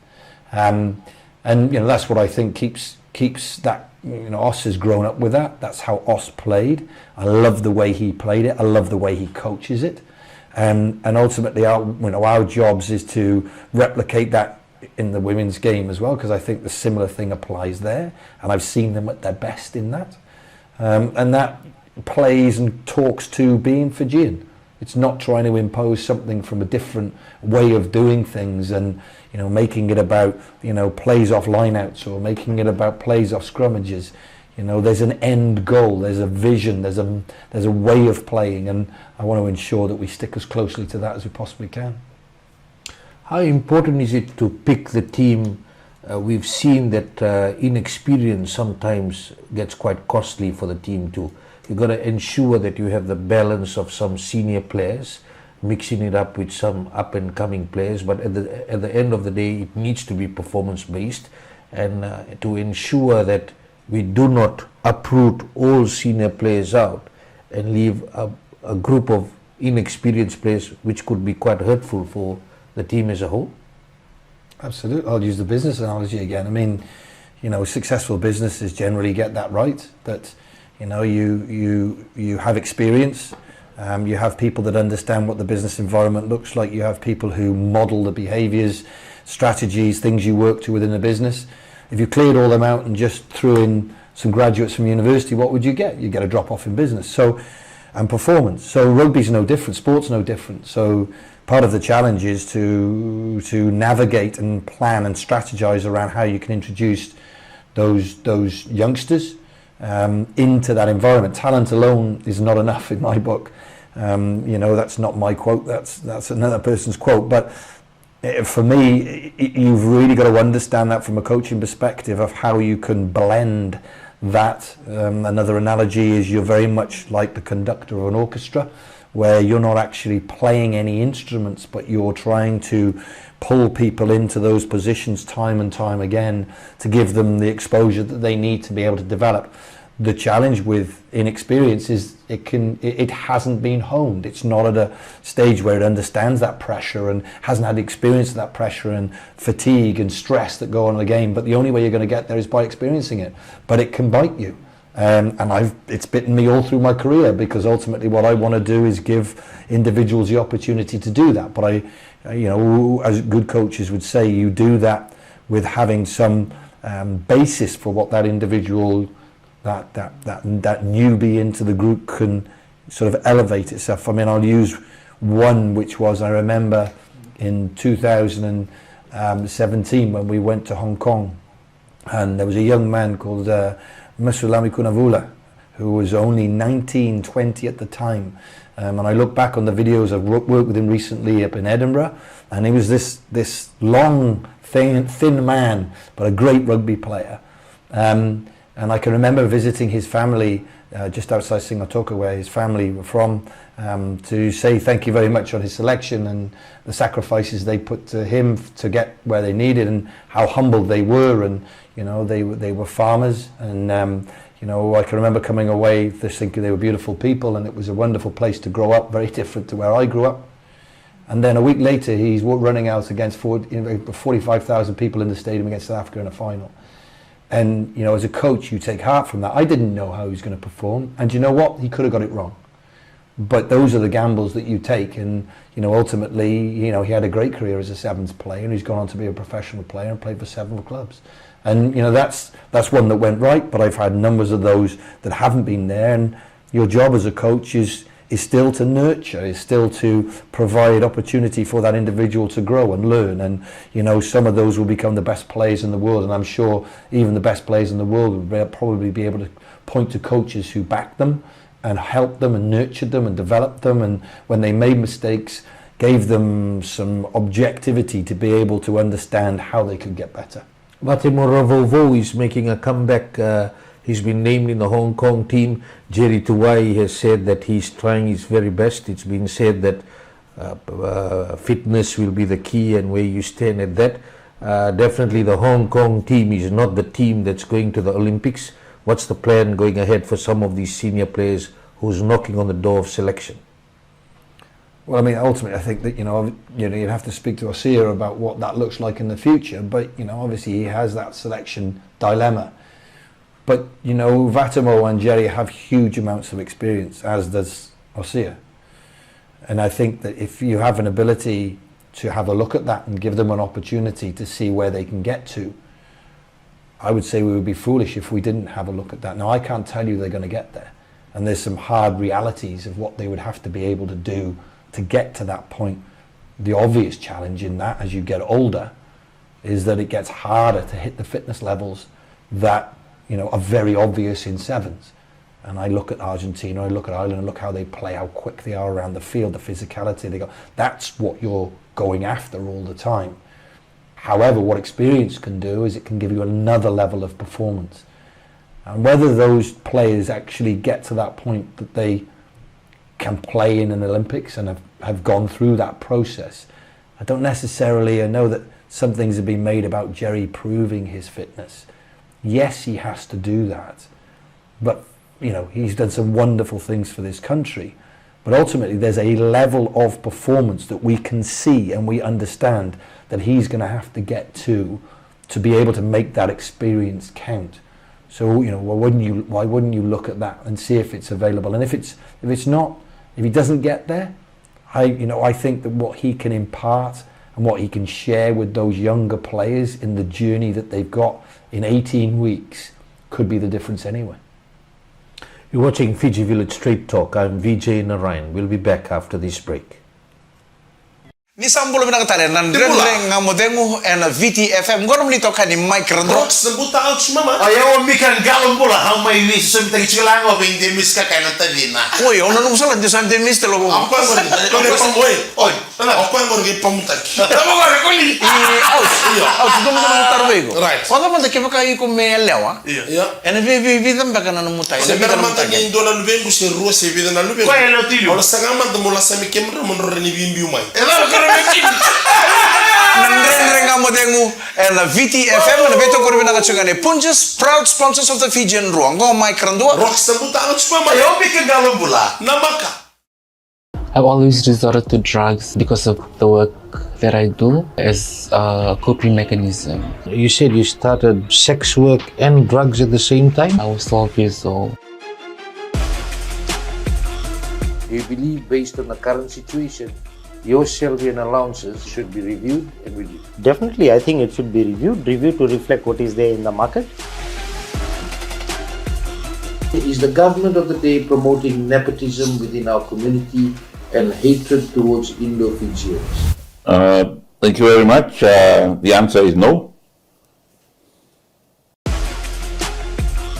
And that's what I think keeps that. Os has grown up with that. That's how Os played. I love the way he played it. I love the way he coaches it. And ultimately, our jobs is to replicate that in the women's game as well, because I think the similar thing applies there, and I've seen them at their best in that. And that plays and talks to being Fijian. It's not trying to impose something from a different way of doing things and making it about plays off lineouts or making it about plays off scrummages. There's an end goal, there's a vision, there's a way of playing, and I want to ensure that we stick as closely to that as we possibly can. How important is it to pick the team? We've seen that inexperience sometimes gets quite costly for the team too. You've got to ensure that you have the balance of some senior players, mixing it up with some up-and-coming players, but at the end of the day, it needs to be performance-based, and to ensure that we do not uproot all senior players out and leave a group of inexperienced players, which could be quite hurtful for the team as a whole. Absolutely. I'll use the business analogy again. I mean, successful businesses generally get that right, that you have experience, you have people that understand what the business environment looks like, you have people who model the behaviours, strategies, things you work to within a business. If you cleared all them out and just threw in some graduates from university, what would you get? You get a drop off in business. And performance. So rugby's no different, sport's no different. So part of the challenge is to navigate and plan and strategize around how you can introduce those youngsters into that environment. Talent alone is not enough in my book. That's not my quote, that's another person's quote, but for me, you've really got to understand that from a coaching perspective of how you can blend that. Another analogy is you're very much like the conductor of an orchestra, where you're not actually playing any instruments, but you're trying to pull people into those positions time and time again to give them the exposure that they need to be able to develop. The challenge with inexperience is it hasn't been honed. It's not at a stage where it understands that pressure and hasn't had experience of that pressure and fatigue and stress that go on in the game. But the only way you're going to get there is by experiencing it. But it can bite you. And it's bitten me all through my career, because ultimately what I want to do is give individuals the opportunity to do that. But as good coaches would say, you do that with having some basis for what that individual, that newbie into the group can sort of elevate itself. I mean, I'll use one, which was, I remember in 2017 when we went to Hong Kong, and there was a young man called Masulami Kunavula, who was only 19, 20 at the time. And I look back on the videos, I've worked with him recently up in Edinburgh, and he was this long, thin man, but a great rugby player. And I can remember visiting his family just outside Singatoka, where his family were from, to say thank you very much on his selection and the sacrifices they put to him to get where they needed, and how humbled they were. And they were farmers, and I can remember coming away just thinking they were beautiful people, and it was a wonderful place to grow up, very different to where I grew up. And then a week later, he's running out against 45,000 people in the stadium against South Africa in a final. And as a coach, you take heart from that. I didn't know how he was going to perform, and you know what? He could have got it wrong. But those are the gambles that you take, and ultimately, he had a great career as a sevens player, and he's gone on to be a professional player and played for several clubs. And that's one that went right. But I've had numbers of those that haven't been there. And your job as a coach is is still to nurture, is still to provide opportunity for that individual to grow and learn. And, you know, some of those will become the best players in the world. And I'm sure even the best players in the world will probably be able to point to coaches who backed them and helped them and nurtured them and developed them. And when they made mistakes, gave them some objectivity to be able to understand how they could get better. Matemo Ravovo is making a comeback. He's been named in the Hong Kong team. Jerry Tuwai has said that he's trying his very best. It's been said that fitness will be the key, and where you stand at that. Definitely the Hong Kong team is not the team that's going to the Olympics. What's the plan going ahead for some of these senior players who's knocking on the door of selection? Well, I mean, ultimately, I think that, you'd have to speak to Osir about what that looks like in the future. But, obviously he has that selection dilemma. But, Vatamo and Jerry have huge amounts of experience, as does Osir. And I think that if you have an ability to have a look at that and give them an opportunity to see where they can get to, I would say we would be foolish if we didn't have a look at that. Now, I can't tell you they're going to get there. And there's some hard realities of what they would have to be able to do to get to that point. The obvious challenge in that, as you get older, is that it gets harder to hit the fitness levels that are very obvious in sevens. And I look at Argentina, I look at Ireland, and look how they play, how quick they are around the field, the physicality they got. That's what you're going after all the time. However, what experience can do is it can give you another level of performance. And whether those players actually get to that point that they can play in an Olympics and have gone through that process, I don't necessarily. I know that some things have been made about Jerry proving his fitness. Yes, he has to do that, but he's done some wonderful things for this country. But ultimately, there's a level of performance that we can see and we understand that he's going to have to get to be able to make that experience count. So why wouldn't you look at that and see if it's available? And if it's not, if he doesn't get there, I think that what he can impart and what he can share with those younger players in the journey that they've got in 18 weeks could be the difference anyway. You're watching Fiji Village Straight Talk. I'm Vijay Narayan. We'll be back after this break. Ni sambulo binakatare nan reng ngamodengu and VTFM ngono mlito kani microphone rock sebuta out mama ayaw mikan galon bola how my wish some tagi chilango bing de miska kana tadina oi ono no sala de sante miste logo apa ngor oi apa ngor ge pamutak tamo ngor ko ni out domo no tarwego right quando manda que vai com melewa ene vi tamba kana no mutai se bera manda ngi dola lubengu se ruo se vida na lubengu ko elo tilio ola sanga manda mo la sami kemra mo reni bimbiu mai Modengu and VTFM and Beto Corvina Chugane Punjas, proud sponsors of the Fijian Ruango, Mike Randua. I've always resorted to drugs because of the work that I do as a coping mechanism. You said you started sex work and drugs at the same time? I was 12 years old. Do you believe, based on the current situation, your salary and allowances should be reviewed and reduced? Definitely, I think it should be reviewed to reflect what is there in the market. Is the government of the day promoting nepotism within our community and hatred towards Indo-Fijians? Thank you very much. The answer is no.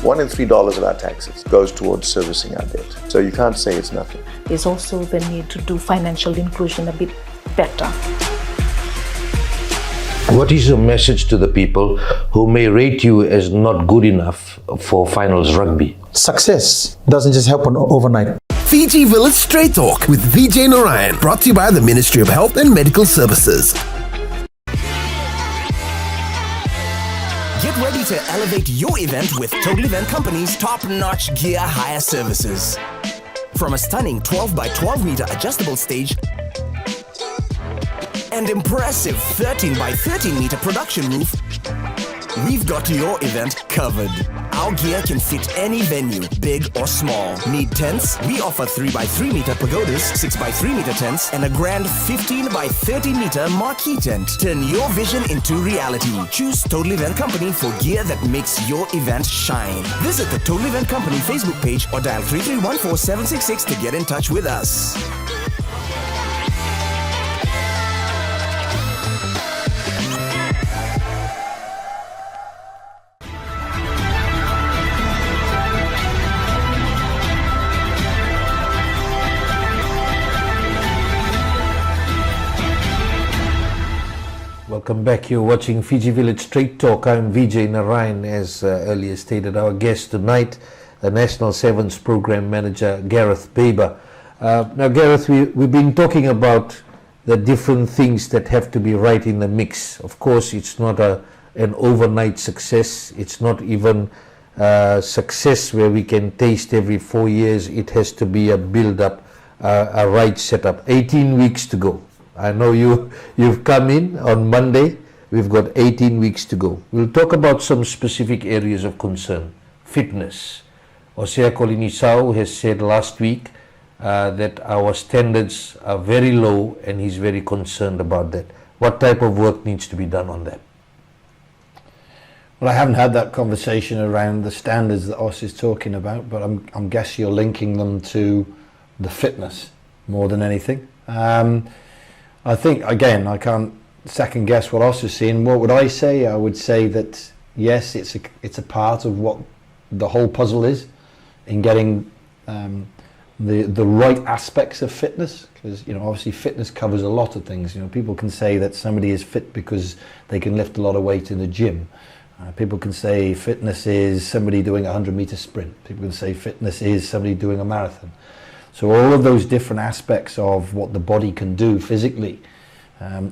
$1 in $3 of our taxes goes towards servicing our debt. So you can't say it's nothing. There's also the need to do financial inclusion a bit better. What is your message to the people who may rate you as not good enough for finals rugby? Success doesn't just happen overnight. Fiji Village Straight Talk with Vijay Narayan, brought to you by the Ministry of Health and Medical Services. Get ready to elevate your event with Total Event Company's top-notch gear hire services. From a stunning 12 by 12 meter adjustable stage and impressive 13 by 13 meter production roof, we've got your event covered. Our gear can fit any venue, big or small. Need tents? We offer 3x3 meter pagodas, 6x3 meter tents, and a grand 15 by 30 meter marquee tent. Turn your vision into reality. Choose Total Event Company for gear that makes your event shine. Visit the Total Event Company Facebook page or dial 3314-766 to get in touch with us. Welcome back. You're watching Fiji Village Straight Talk. I'm Vijay Narayan. As earlier stated, our guest tonight, the National Sevens Program Manager, Gareth Baber. Now, Gareth, we've been talking about the different things that have to be right in the mix. Of course, it's not an overnight success. It's not even success where we can taste every 4 years. It has to be a build-up, a right setup. 18 weeks to go. I know you've come in on Monday. We've got 18 weeks to go. We'll talk about some specific areas of concern. Fitness. Osea Kolinisau has said last week that our standards are very low and he's very concerned about that. What type of work needs to be done on that? Well, I haven't had that conversation around the standards that Os is talking about, but I'm guessing you're linking them to the fitness more than anything. I think, again, I can't second guess what Os is saying. What would I say? I would say that, yes, it's a part of what the whole puzzle is in getting the right aspects of fitness, because, you know, obviously fitness covers a lot of things. You know, people can say that somebody is fit because they can lift a lot of weight in the gym. People can say fitness is somebody doing a 100-meter sprint. People can say fitness is somebody doing a marathon. So all of those different aspects of what the body can do physically,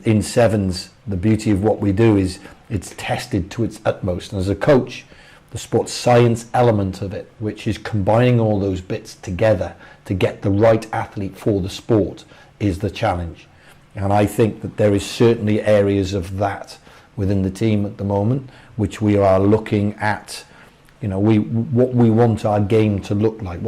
in sevens, the beauty of what we do is it's tested to its utmost. And as a coach, the sports science element of it, which is combining all those bits together to get the right athlete for the sport, is the challenge. And I think that there is certainly areas of that within the team at the moment, which we are looking at. You know, what we want our game to look like.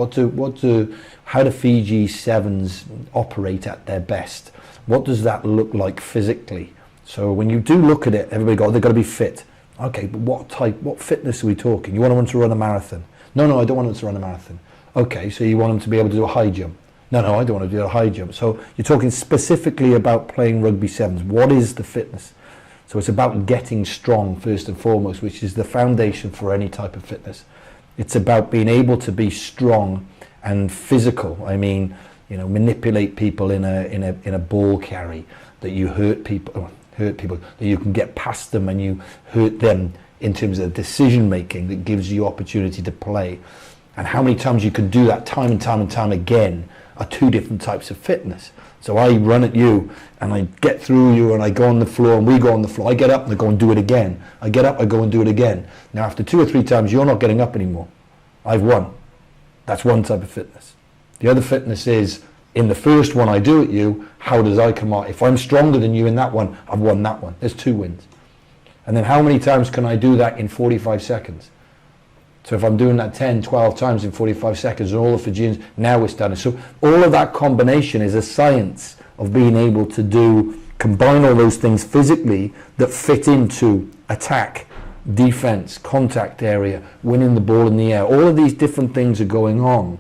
How do Fiji Sevens operate at their best? What does that look like physically? So when you do look at it, everybody they've got to be fit. Okay, but what fitness are we talking? You want them to run a marathon? No, I don't want them to run a marathon. Okay, so you want them to be able to do a high jump? No, I don't want to do a high jump. So you're talking specifically about playing rugby sevens. What is the fitness? So it's about getting strong first and foremost, which is the foundation for any type of fitness. It's about being able to be strong and physical. I mean, you know, manipulate people in a ball carry, that you hurt people, that you can get past them and you hurt them in terms of decision making that gives you opportunity to play. And how many times you can do that time and time again are two different types of fitness. So I run at you and I get through you and I go on the floor and we go on the floor. I get up and I go and do it again. I get up, I go and do it again. Now after 2 or 3 times you're not getting up anymore. I've won. That's one type of fitness. The other fitness is, in the first one I do at you, how does I come out? If I'm stronger than you in that one, I've won that one. There's 2 wins. And then how many times can I do that in 45 seconds? So if I'm doing that 10, 12 times in 45 seconds and all the Fijians, now we're starting. So all of that combination is a science of being able to combine all those things physically that fit into attack, defense, contact area, winning the ball in the air. All of these different things are going on.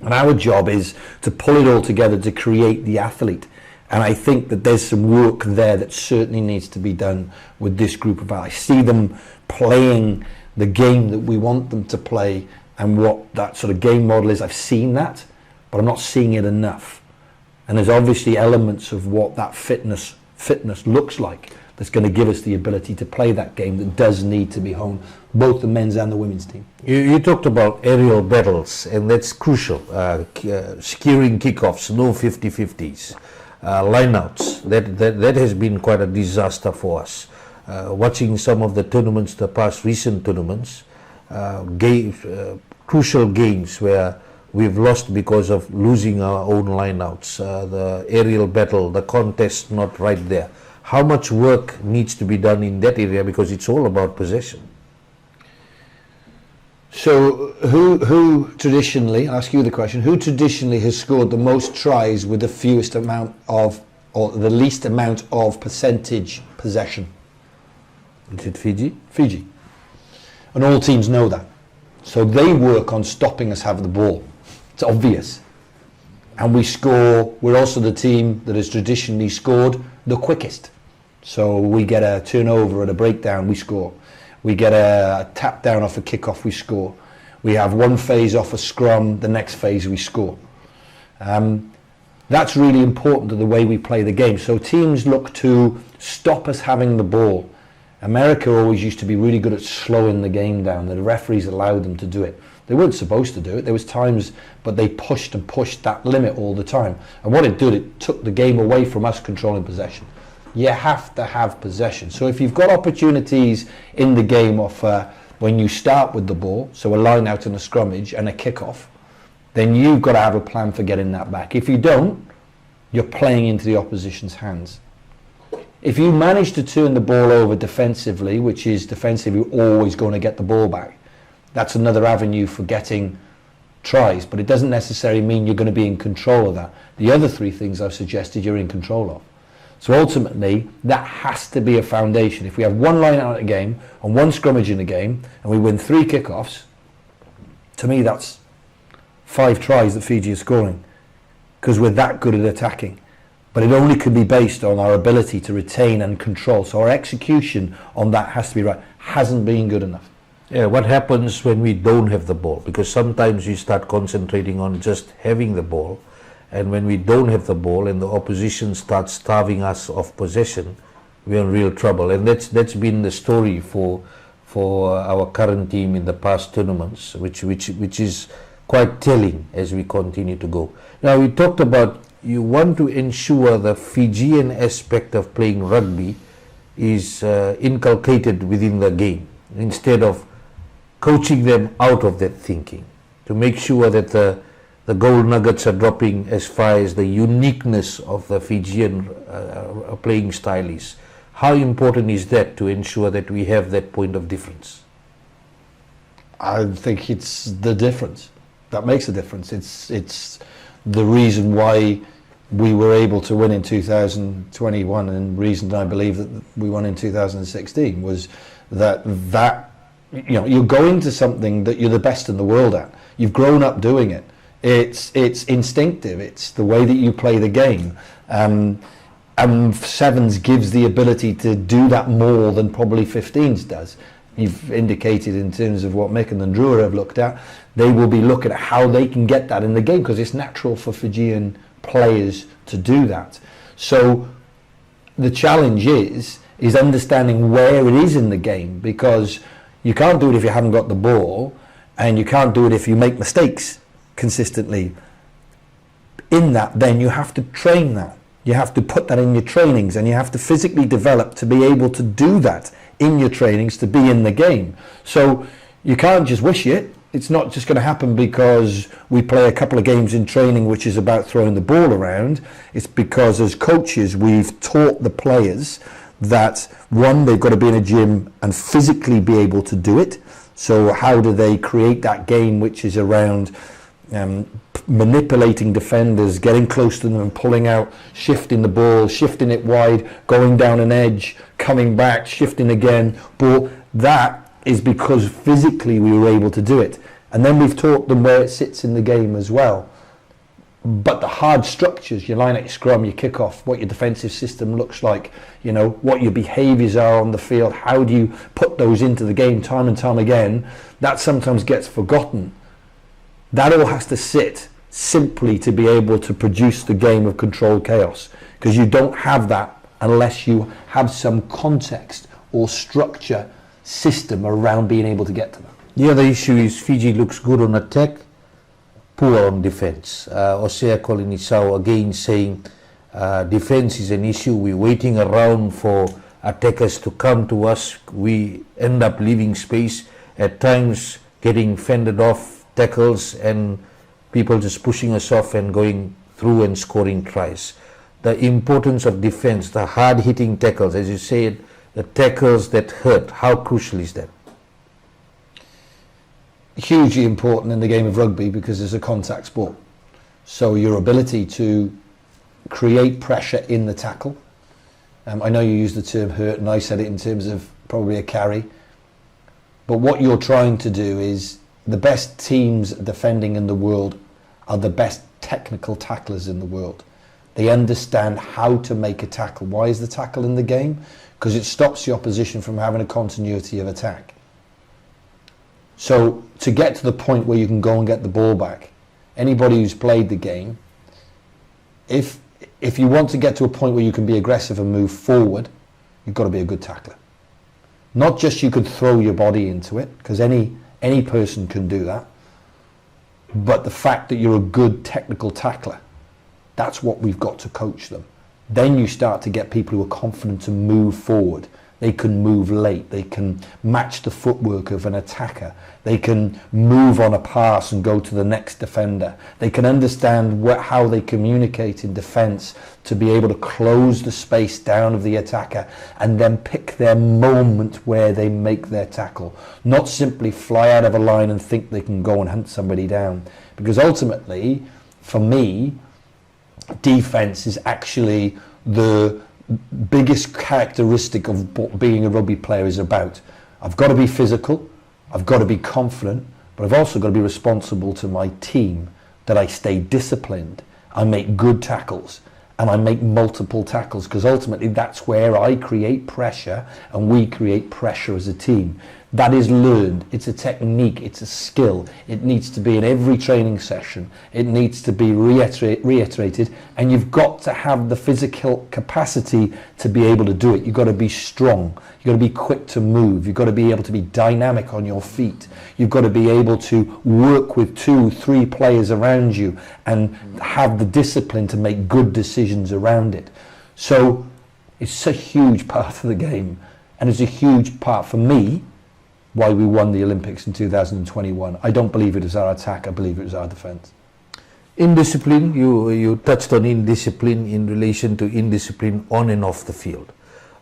And our job is to pull it all together to create the athlete. And I think that there's some work there that certainly needs to be done with this group of athletes. I see them playing the game that we want them to play and what that sort of game model is. I've seen that, but I'm not seeing it enough. And there's obviously elements of what that fitness looks like that's going to give us the ability to play that game that does need to be honed, both the men's and the women's team. You talked about aerial battles, and that's crucial. Securing kickoffs, no 50-50s, lineouts. That has been quite a disaster for us. Watching some of the tournaments, the past recent tournaments, crucial games where we've lost because of losing our own lineouts, the aerial battle, the contest not right there. How much work needs to be done in that area, because it's all about possession? So who traditionally, I'll ask you the question, who traditionally has scored the most tries with the fewest amount of, or the least amount of percentage possession? Is it Fiji? Fiji. And all teams know that. So they work on stopping us having the ball. It's obvious. And we're also the team that has traditionally scored the quickest. So we get a turnover and a breakdown, we score. We get a tap down off a kickoff, we score. We have one phase off a scrum, the next phase we score. That's really important to the way we play the game. So teams look to stop us having the ball. America always used to be really good at slowing the game down. The referees allowed them to do it. They weren't supposed to do it. There was times, but they pushed and pushed that limit all the time. And what it did, it took the game away from us controlling possession. You have to have possession. So if you've got opportunities in the game of when you start with the ball, so a line out in a scrummage and a kickoff, then you've got to have a plan for getting that back. If you don't, you're playing into the opposition's hands. If you manage to turn the ball over defensively, which is defensively always going to get the ball back, that's another avenue for getting tries, but it doesn't necessarily mean you're going to be in control of that. The other three things I've suggested you're in control of. So ultimately, that has to be a foundation. If we have one line out of the game and one scrummage in the game and we win 3 kickoffs, to me that's 5 tries that Fiji is scoring because we're that good at attacking. But it only can be based on our ability to retain and control. So our execution on that has to be right. Hasn't been good enough. Yeah, what happens when we don't have the ball? Because sometimes we start concentrating on just having the ball, and when we don't have the ball and the opposition starts starving us of possession, we're in real trouble. And that's been the story for our current team in the past tournaments, which is quite telling as we continue to go. Now, we talked about you want to ensure the Fijian aspect of playing rugby is inculcated within the game, instead of coaching them out of that thinking, to make sure that the gold nuggets are dropping as far as the uniqueness of the Fijian playing style is. How important is that to ensure that we have that point of difference? I think it's the difference. That makes a difference. It's the reason why we were able to win in 2021, and reason I believe that we won in 2016 was that you're going to something that you're the best in the world at. You've grown up doing it. It's instinctive. It's the way that you play the game. And sevens gives the ability to do that more than probably 15s does. You've indicated in terms of what Mick and the Drua have looked at, they will be looking at how they can get that in the game, because it's natural for Fijian players to do that. So the challenge is understanding where it is in the game, because you can't do it if you haven't got the ball, and you can't do it if you make mistakes consistently. In that, then you have to train that. You have to put that in your trainings, and you have to physically develop to be able to do that in your trainings to be in the game. So you can't just wish it. It's not just going to happen because we play a couple of games in training which is about throwing the ball around. It's because as coaches we've taught the players that, one, they've got to be in a gym and physically be able to do it. So how do they create that game which is around manipulating defenders, getting close to them and pulling out, shifting the ball, shifting it wide, going down an edge, coming back, shifting again, ball. That is because physically we were able to do it. And then we've taught them where it sits in the game as well. But the hard structures, your line out, scrum, your kickoff, what your defensive system looks like, what your behaviours are on the field, how do you put those into the game time and time again, that sometimes gets forgotten. That all has to sit simply to be able to produce the game of controlled chaos, because you don't have that unless you have some context or structure system around being able to get to that. The other issue is Fiji looks good on attack, poor on defense. Osea Kolinisau again saying defense is an issue. We're waiting around for attackers to come to us. We end up leaving space, at times getting fended off tackles and people just pushing us off and going through and scoring tries. The importance of defense, the hard-hitting tackles, as you said, the tackles that hurt, how crucial is that? hugely important in the game of rugby because it's a contact sport. So your ability to create pressure in the tackle. I know you used the term hurt, and I said it in terms of probably a carry. But what you're trying to do is, the best teams defending in the world are the best technical tacklers in the world. They understand how to make a tackle. Why is the tackle in the game? Because it stops the opposition from having a continuity of attack. So to get to the point where you can go and get the ball back, anybody who's played the game, if you want to get to a point where you can be aggressive and move forward, you've got to be a good tackler. Not just you could throw your body into it, because any person can do that, but the fact that you're a good technical tackler, that's what we've got to coach them. Then you start to get people who are confident to move forward. They can move late, they can match the footwork of an attacker, they can move on a pass and go to the next defender, they can understand how they communicate in defence to be able to close the space down of the attacker and then pick their moment where they make their tackle. Not simply fly out of a line and think they can go and hunt somebody down. Because ultimately, for me, defence is actually the biggest characteristic of what being a rugby player is about. I've got to be physical, I've got to be confident, but I've also got to be responsible to my team, that I stay disciplined, I make good tackles, and I make multiple tackles, because ultimately that's where I create pressure and we create pressure as a team. That is learned, it's a technique, it's a skill. It needs to be in every training session, it needs to be reiterated, and you've got to have the physical capacity to be able to do it. You've got to be strong, you've got to be quick to move, you've got to be able to be dynamic on your feet, you've got to be able to work with 2-3 players around you and have the discipline to make good decisions around it. So it's a huge part of the game, and it's a huge part for me why we won the Olympics in 2021. I don't believe it was our attack, I believe it was our defence. Indiscipline, you touched on indiscipline in relation to indiscipline on and off the field.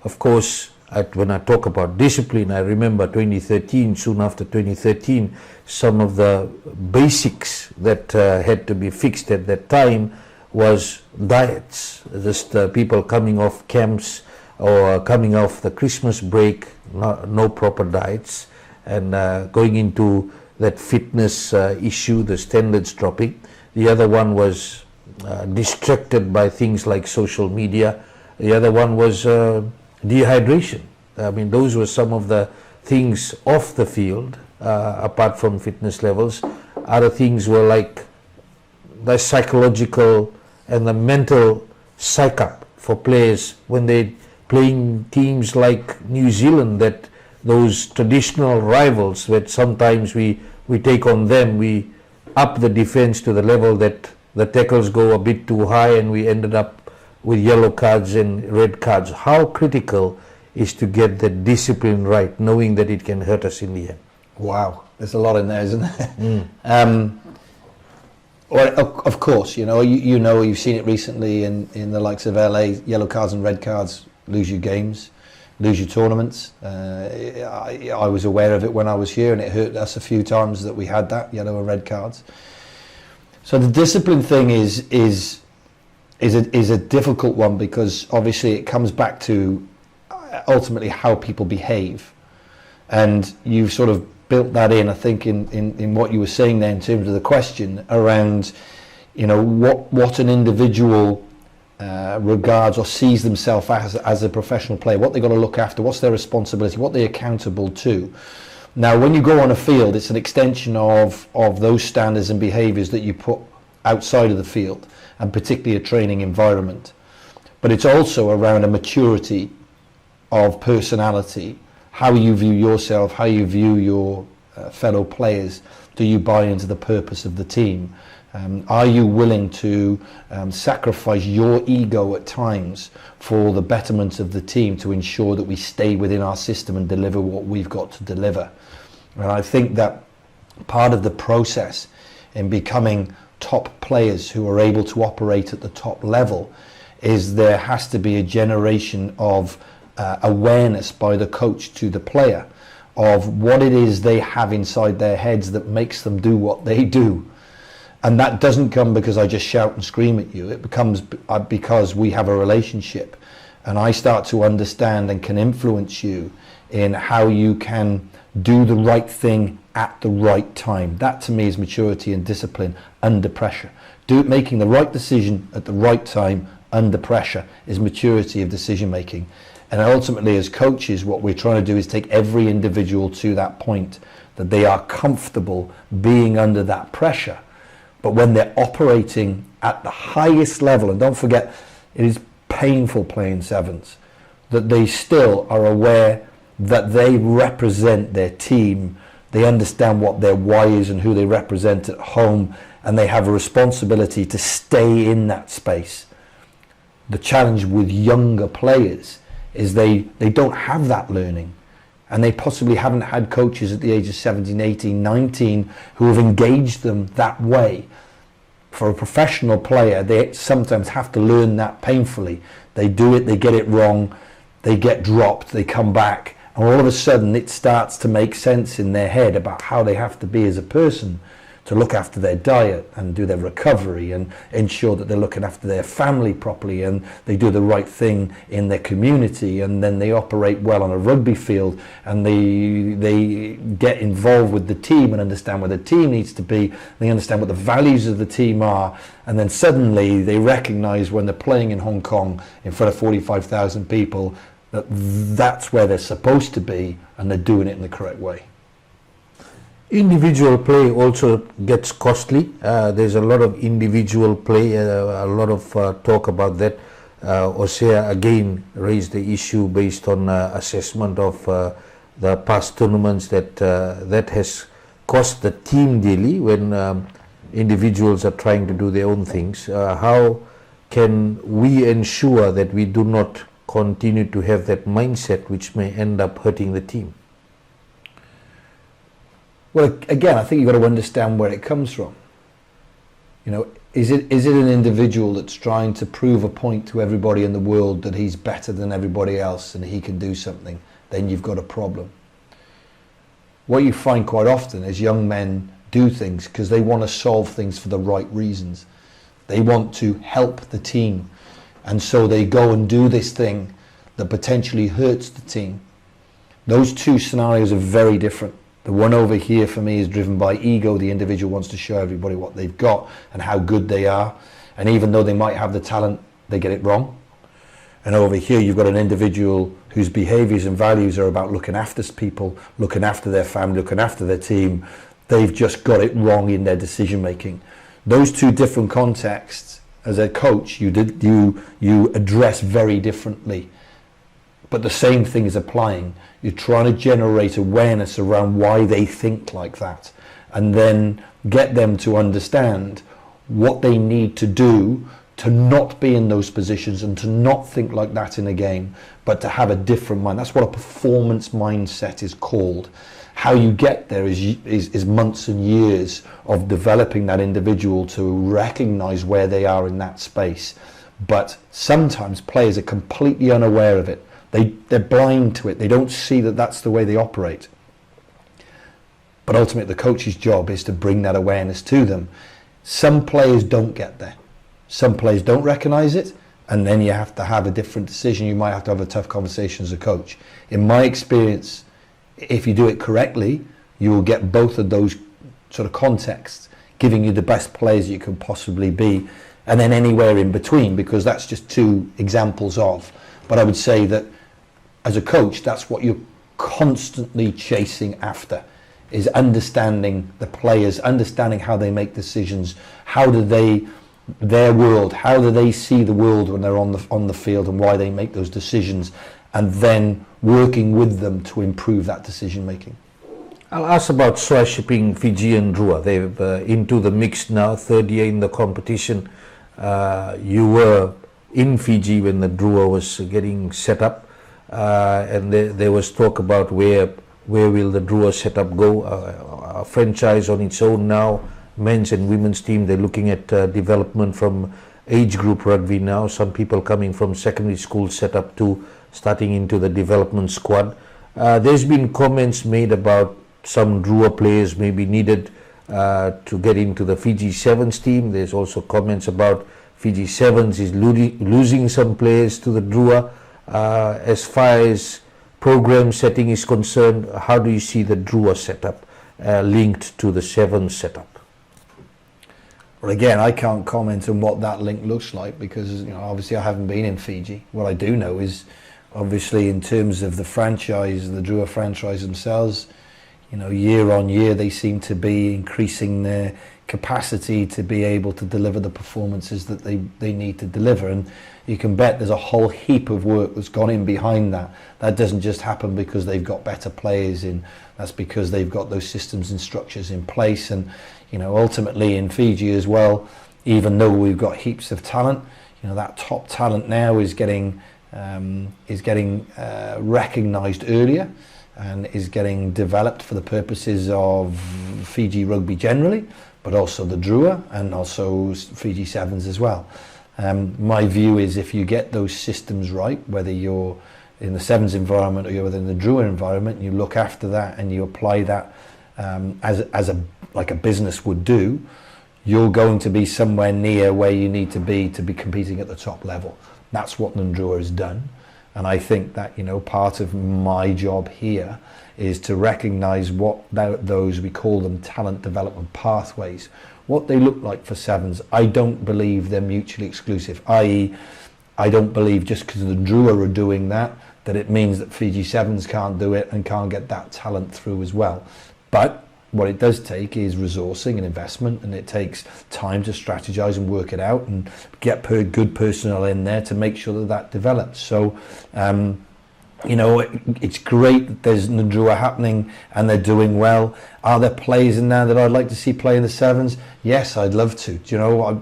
Of course, when I talk about discipline, I remember 2013, soon after 2013, some of the basics that had to be fixed at that time was diets. Just people coming off camps or coming off the Christmas break, no proper diets, and going into that fitness issue, the standards dropping. The other one was distracted by things like social media. The other one was dehydration. I mean, those were some of the things off the field, apart from fitness levels. Other things were like the psychological and the mental psych-up for players when they playing teams like New Zealand, that those traditional rivals, that sometimes we take on them, we up the defense to the level that the tackles go a bit too high and we ended up with yellow cards and red cards. How critical is to get the discipline right, knowing that it can hurt us in the end? Wow, there's a lot in there, isn't there? Well, of course, you know, you've seen it recently in the likes of LA. Yellow cards and red cards lose you games, lose you tournaments. I was aware of it when I was here, and it hurt us a few times that we had that yellow and red cards. So the discipline thing is a difficult one, because obviously it comes back to ultimately how people behave, and you've sort of built that in, I think, in what you were saying there in terms of the question around, you know, what an individual regards or sees themselves as a professional player, what they've got to look after, what's their responsibility, what they're accountable to. Now, when you go on a field, it's an extension of those standards and behaviours that you put outside of the field, and particularly a training environment. But it's also around a maturity of personality, how you view yourself, how you view your fellow players. Do you buy into the purpose of the team? Are you willing to sacrifice your ego at times for the betterment of the team to ensure that we stay within our system and deliver what we've got to deliver? And I think that part of the process in becoming top players who are able to operate at the top level is there has to be a generation of awareness by the coach to the player of what it is they have inside their heads that makes them do what they do. And that doesn't come because I just shout and scream at you. It becomes because we have a relationship, and I start to understand and can influence you in how you can do the right thing at the right time. That to me is maturity and discipline under pressure. Making the right decision at the right time under pressure is maturity of decision making. And ultimately, as coaches, what we're trying to do is take every individual to that point that they are comfortable being under that pressure. But when they're operating at the highest level, and don't forget, it is painful playing sevens, that they still are aware that they represent their team. They understand what their why is and who they represent at home, and they have a responsibility to stay in that space. The challenge with younger players is they don't have that learning, and they possibly haven't had coaches at the age of 17, 18, 19 who have engaged them that way. For a professional player, they sometimes have to learn that painfully. They do it, they get it wrong, they get dropped, they come back, and all of a sudden it starts to make sense in their head about how they have to be as a person to look after their diet and do their recovery and ensure that they're looking after their family properly, and they do the right thing in their community, and then they operate well on a rugby field, and they get involved with the team and understand where the team needs to be. They understand what the values of the team are, and then suddenly they recognize when they're playing in Hong Kong in front of 45,000 people that that's where they're supposed to be, and they're doing it in the correct way. Individual play also gets costly. There's a lot of individual play, a lot of talk about that. Osea again raised the issue based on assessment of the past tournaments that has cost the team dearly when individuals are trying to do their own things. How can we ensure that we do not continue to have that mindset which may end up hurting the team? Well, again, I think you've got to understand where it comes from. You know, is it an individual that's trying to prove a point to everybody in the world that he's better than everybody else and he can do something? Then you've got a problem. What you find quite often is young men do things because they want to solve things for the right reasons. They want to help the team, and so they go and do this thing that potentially hurts the team. Those two scenarios are very different. The one over here for me is driven by ego. The individual wants to show everybody what they've got and how good they are. And even though they might have the talent, they get it wrong. And over here you've got an individual whose behaviours and values are about looking after people, looking after their family, looking after their team. They've just got it wrong in their decision making. Those two different contexts, as a coach, you address very differently. But the same thing is applying. You're trying to generate awareness around why they think like that, and then get them to understand what they need to do to not be in those positions and to not think like that in a game, but to have a different mind. That's what a performance mindset is called. How you get there is months and years of developing that individual to recognize where they are in that space. But sometimes players are completely unaware of it. They're blind to it. They don't see that that's the way they operate. But ultimately the coach's job is to bring that awareness to them. Some players don't get there. Some players don't recognize it, and then you have to have a different decision. You might have to have a tough conversation as a coach. In my experience, if you do it correctly, you will get both of those sort of contexts, giving you the best players you can possibly be, and then anywhere in between, because that's just two examples of. But I would say that as a coach, that's what you're constantly chasing after, is understanding the players, understanding how they make decisions, how do they see the world when they're on the field, and why they make those decisions, and then working with them to improve that decision making. I'll ask about shipping Fiji and Drua. They're into the mix now, third year in the competition. You were in Fiji when the Drua was getting set up, and there was talk about where will the Drua setup go. A franchise on its own now, men's and women's team. They're looking at development from age group rugby now. Some people coming from secondary school setup to starting into the development squad. There's been comments made about some Drua players maybe needed to get into the Fiji Sevens team. There's also comments about Fiji Sevens is losing some players to the Drua. As far as program setting is concerned, how do you see the Drua setup linked to the Sevens setup? Well, again, I can't comment on what that link looks like because, obviously I haven't been in Fiji. What I do know is, obviously, in terms of the franchise, the Drua franchise themselves, year on year, they seem to be increasing their capacity to be able to deliver the performances that they need to deliver. And you can bet there's a whole heap of work that's gone in behind that. That doesn't just happen because they've got better players in. That's because they've got those systems and structures in place. And ultimately in Fiji as well, even though we've got heaps of talent, that top talent now is getting recognised earlier and is getting developed for the purposes of Fiji rugby generally, but also the Drua and also Fiji Sevens as well. My view is if you get those systems right, whether you're in the Sevens environment or you're within the Drua environment, you look after that and you apply that like a business would do, you're going to be somewhere near where you need to be competing at the top level. That's what Drua has done. And I think that, part of my job here is to recognise what those, we call them talent development pathways, what they look like for Sevens. I don't believe they're mutually exclusive, i.e. I don't believe just because the Drua are doing that it means that Fiji Sevens can't do it and can't get that talent through as well. But what it does take is resourcing and investment, and it takes time to strategize and work it out and get good personnel in there to make sure that develops. So, it's great that there's Drua happening and they're doing well. Are there players in there that I'd like to see play in the Sevens? Yes, I'd love to.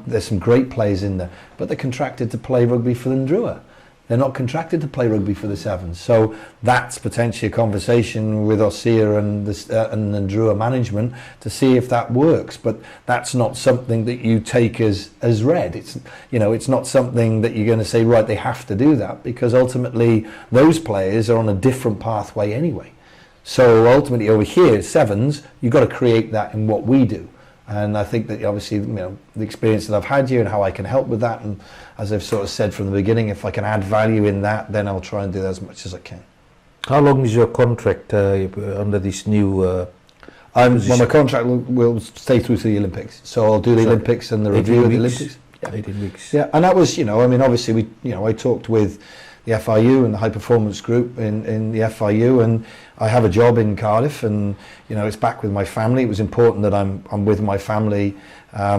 There's some great players in there, but they're contracted to play rugby for the Drua. They're not contracted to play rugby for the Sevens. So that's potentially a conversation with Osir and the Drua management to see if that works. But that's not something that you take as read. It's not something that you're going to say, right, they have to do that, because ultimately those players are on a different pathway anyway. So ultimately over here, Sevens, you've got to create that in what we do. And I think that obviously, the experience that I've had here and how I can help with that, and as I've sort of said from the beginning, if I can add value in that, then I'll try and do that as much as I can. How long is your contract under this new my contract will stay through to the Olympics. So I'll do the Olympics and the review of the Olympics. Yeah. 18 weeks. Yeah, and that was, obviously I talked with the FIU and the high performance group in the FIU, and I have a job in Cardiff, and it's back with my family. It was important that I'm with my family. I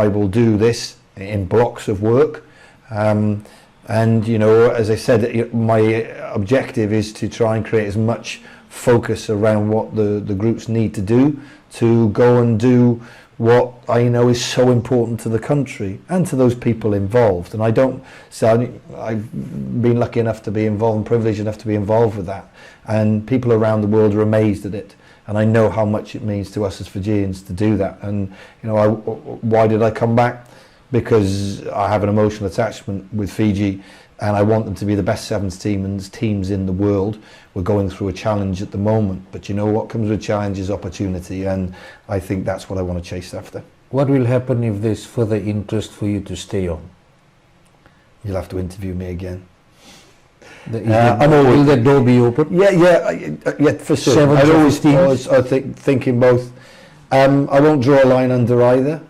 will do this in blocks of work, and as I said, my objective is to try and create as much focus around what the groups need to do to go and do what I know is so important to the country and to those people involved. And I've been lucky enough to be involved and privileged enough to be involved with that. And people around the world are amazed at it. And I know how much it means to us as Fijians to do that. And, why did I come back? Because I have an emotional attachment with Fiji, and I want them to be the best Sevens team and teams in the world. We're going through a challenge at the moment, but what comes with challenge is opportunity, and I think that's what I want to chase after. What will happen if there's further interest for you to stay on? You'll have to interview me again. Will the door be open? Yeah, for sure. I was thinking both. I won't draw a line under either.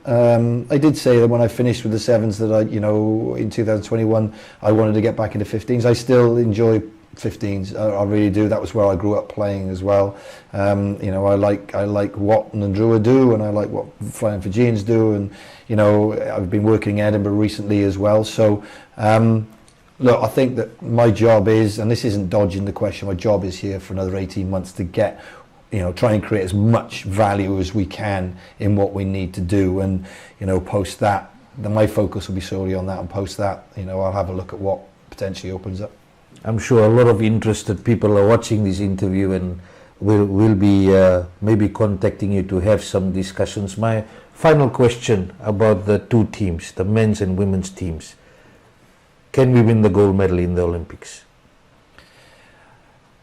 I did say that when I finished with the Sevens that in 2021, I wanted to get back into 15s. I still enjoy 15s. I really do. That was where I grew up playing as well. I like what Drua do, and I like what Flying Fijians do, and I've been working in Edinburgh recently as well. So look, I think that my job is, and this isn't dodging the question, my job is here for another 18 months to get, try and create as much value as we can in what we need to do. And, post that, then my focus will be solely on that, and post that, I'll have a look at what potentially opens up. I'm sure a lot of interested people are watching this interview and will be maybe contacting you to have some discussions. My final question about the two teams, the men's and women's teams. Can we win the gold medal in the Olympics?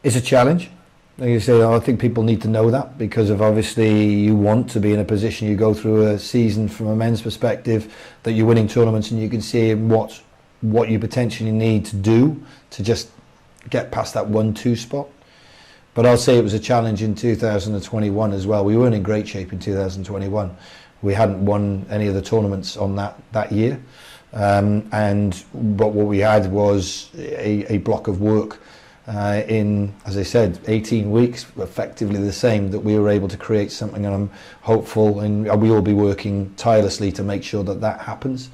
It's a challenge. Like you say, I think people need to know that, because of obviously you want to be in a position, you go through a season from a men's perspective, that you're winning tournaments and you can see what you potentially need to do to just get past that 1-2 spot. But I'll say it was a challenge in 2021 as well. We weren't in great shape in 2021. We hadn't won any of the tournaments on that year. But what we had was a block of work in, as I said, 18 weeks, effectively the same, that we were able to create something, and I'm hopeful, and we will be working tirelessly to make sure that happens.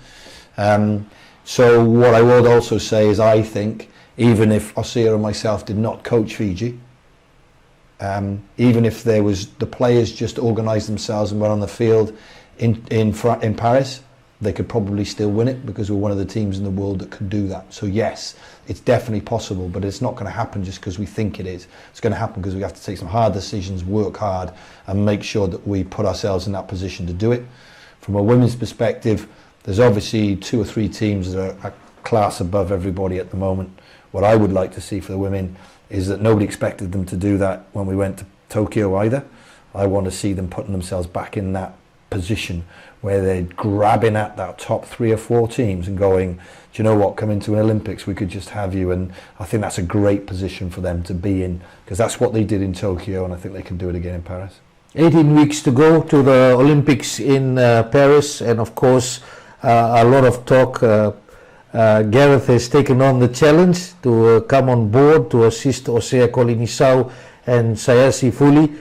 So what I would also say is, I think, even if Osir and myself did not coach Fiji, even if there was, the players just organised themselves and went on the field in Paris, they could probably still win it, because we're one of the teams in the world that could do that. So yes, it's definitely possible, but it's not going to happen just because we think it is. It's going to happen because we have to take some hard decisions, work hard, and make sure that we put ourselves in that position to do it. From a women's perspective, there's obviously 2 or 3 teams that are a class above everybody at the moment. What I would like to see for the women is that nobody expected them to do that when we went to Tokyo either. I want to see them putting themselves back in that position where they're grabbing at that top 3 or 4 teams and going, do you know what, come into an Olympics, we could just have you. And I think that's a great position for them to be in, because that's what they did in Tokyo, and I think they can do it again in Paris. 18 weeks to go to the Olympics in Paris, and of course a lot of talk. Gareth has taken on the challenge to come on board to assist Osea Kolinisau and Sayasi Fuli.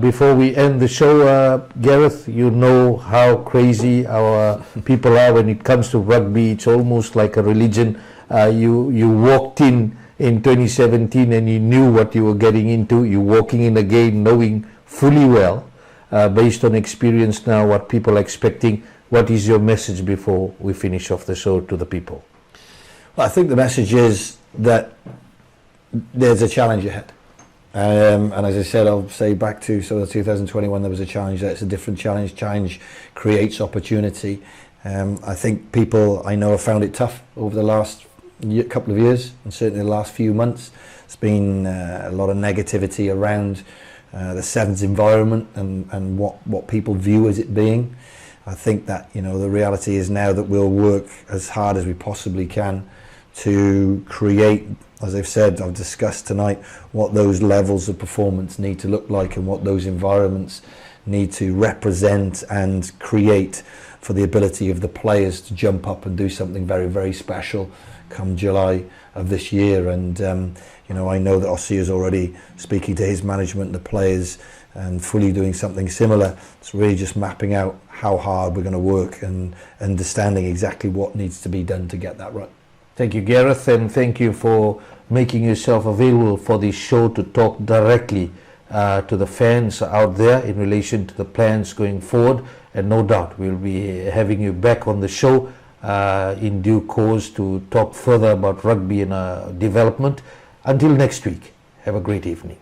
Before we end the show, Gareth, you know how crazy our people are when it comes to rugby. It's almost like a religion. You walked in 2017 and you knew what you were getting into. You're walking in again knowing fully well, based on experience now, what people are expecting. What is your message before we finish off the show to the people? Well, I think the message is that there's a challenge ahead. And as I said, I'll say back to 2021, there was a challenge. That's a different challenge. Challenge creates opportunity. I think people I know have found it tough over the last couple of years, and certainly the last few months. There's been a lot of negativity around the Sevens environment and what people view as it being. I think that, you know, the reality is now that we'll work as hard as we possibly can to create, as I've said, I've discussed tonight, what those levels of performance need to look like and what those environments need to represent and create for the ability of the players to jump up and do something very, very special come July of this year. And you know, I know that Ossie is already speaking to his management, the players, and fully doing something similar. It's really just mapping out how hard we're going to work and understanding exactly what needs to be done to get that right. Thank you, Gareth, and thank you for making yourself available for this show to talk directly to the fans out there in relation to the plans going forward. And no doubt we'll be having you back on the show in due course to talk further about rugby and development. Until next week, have a great evening.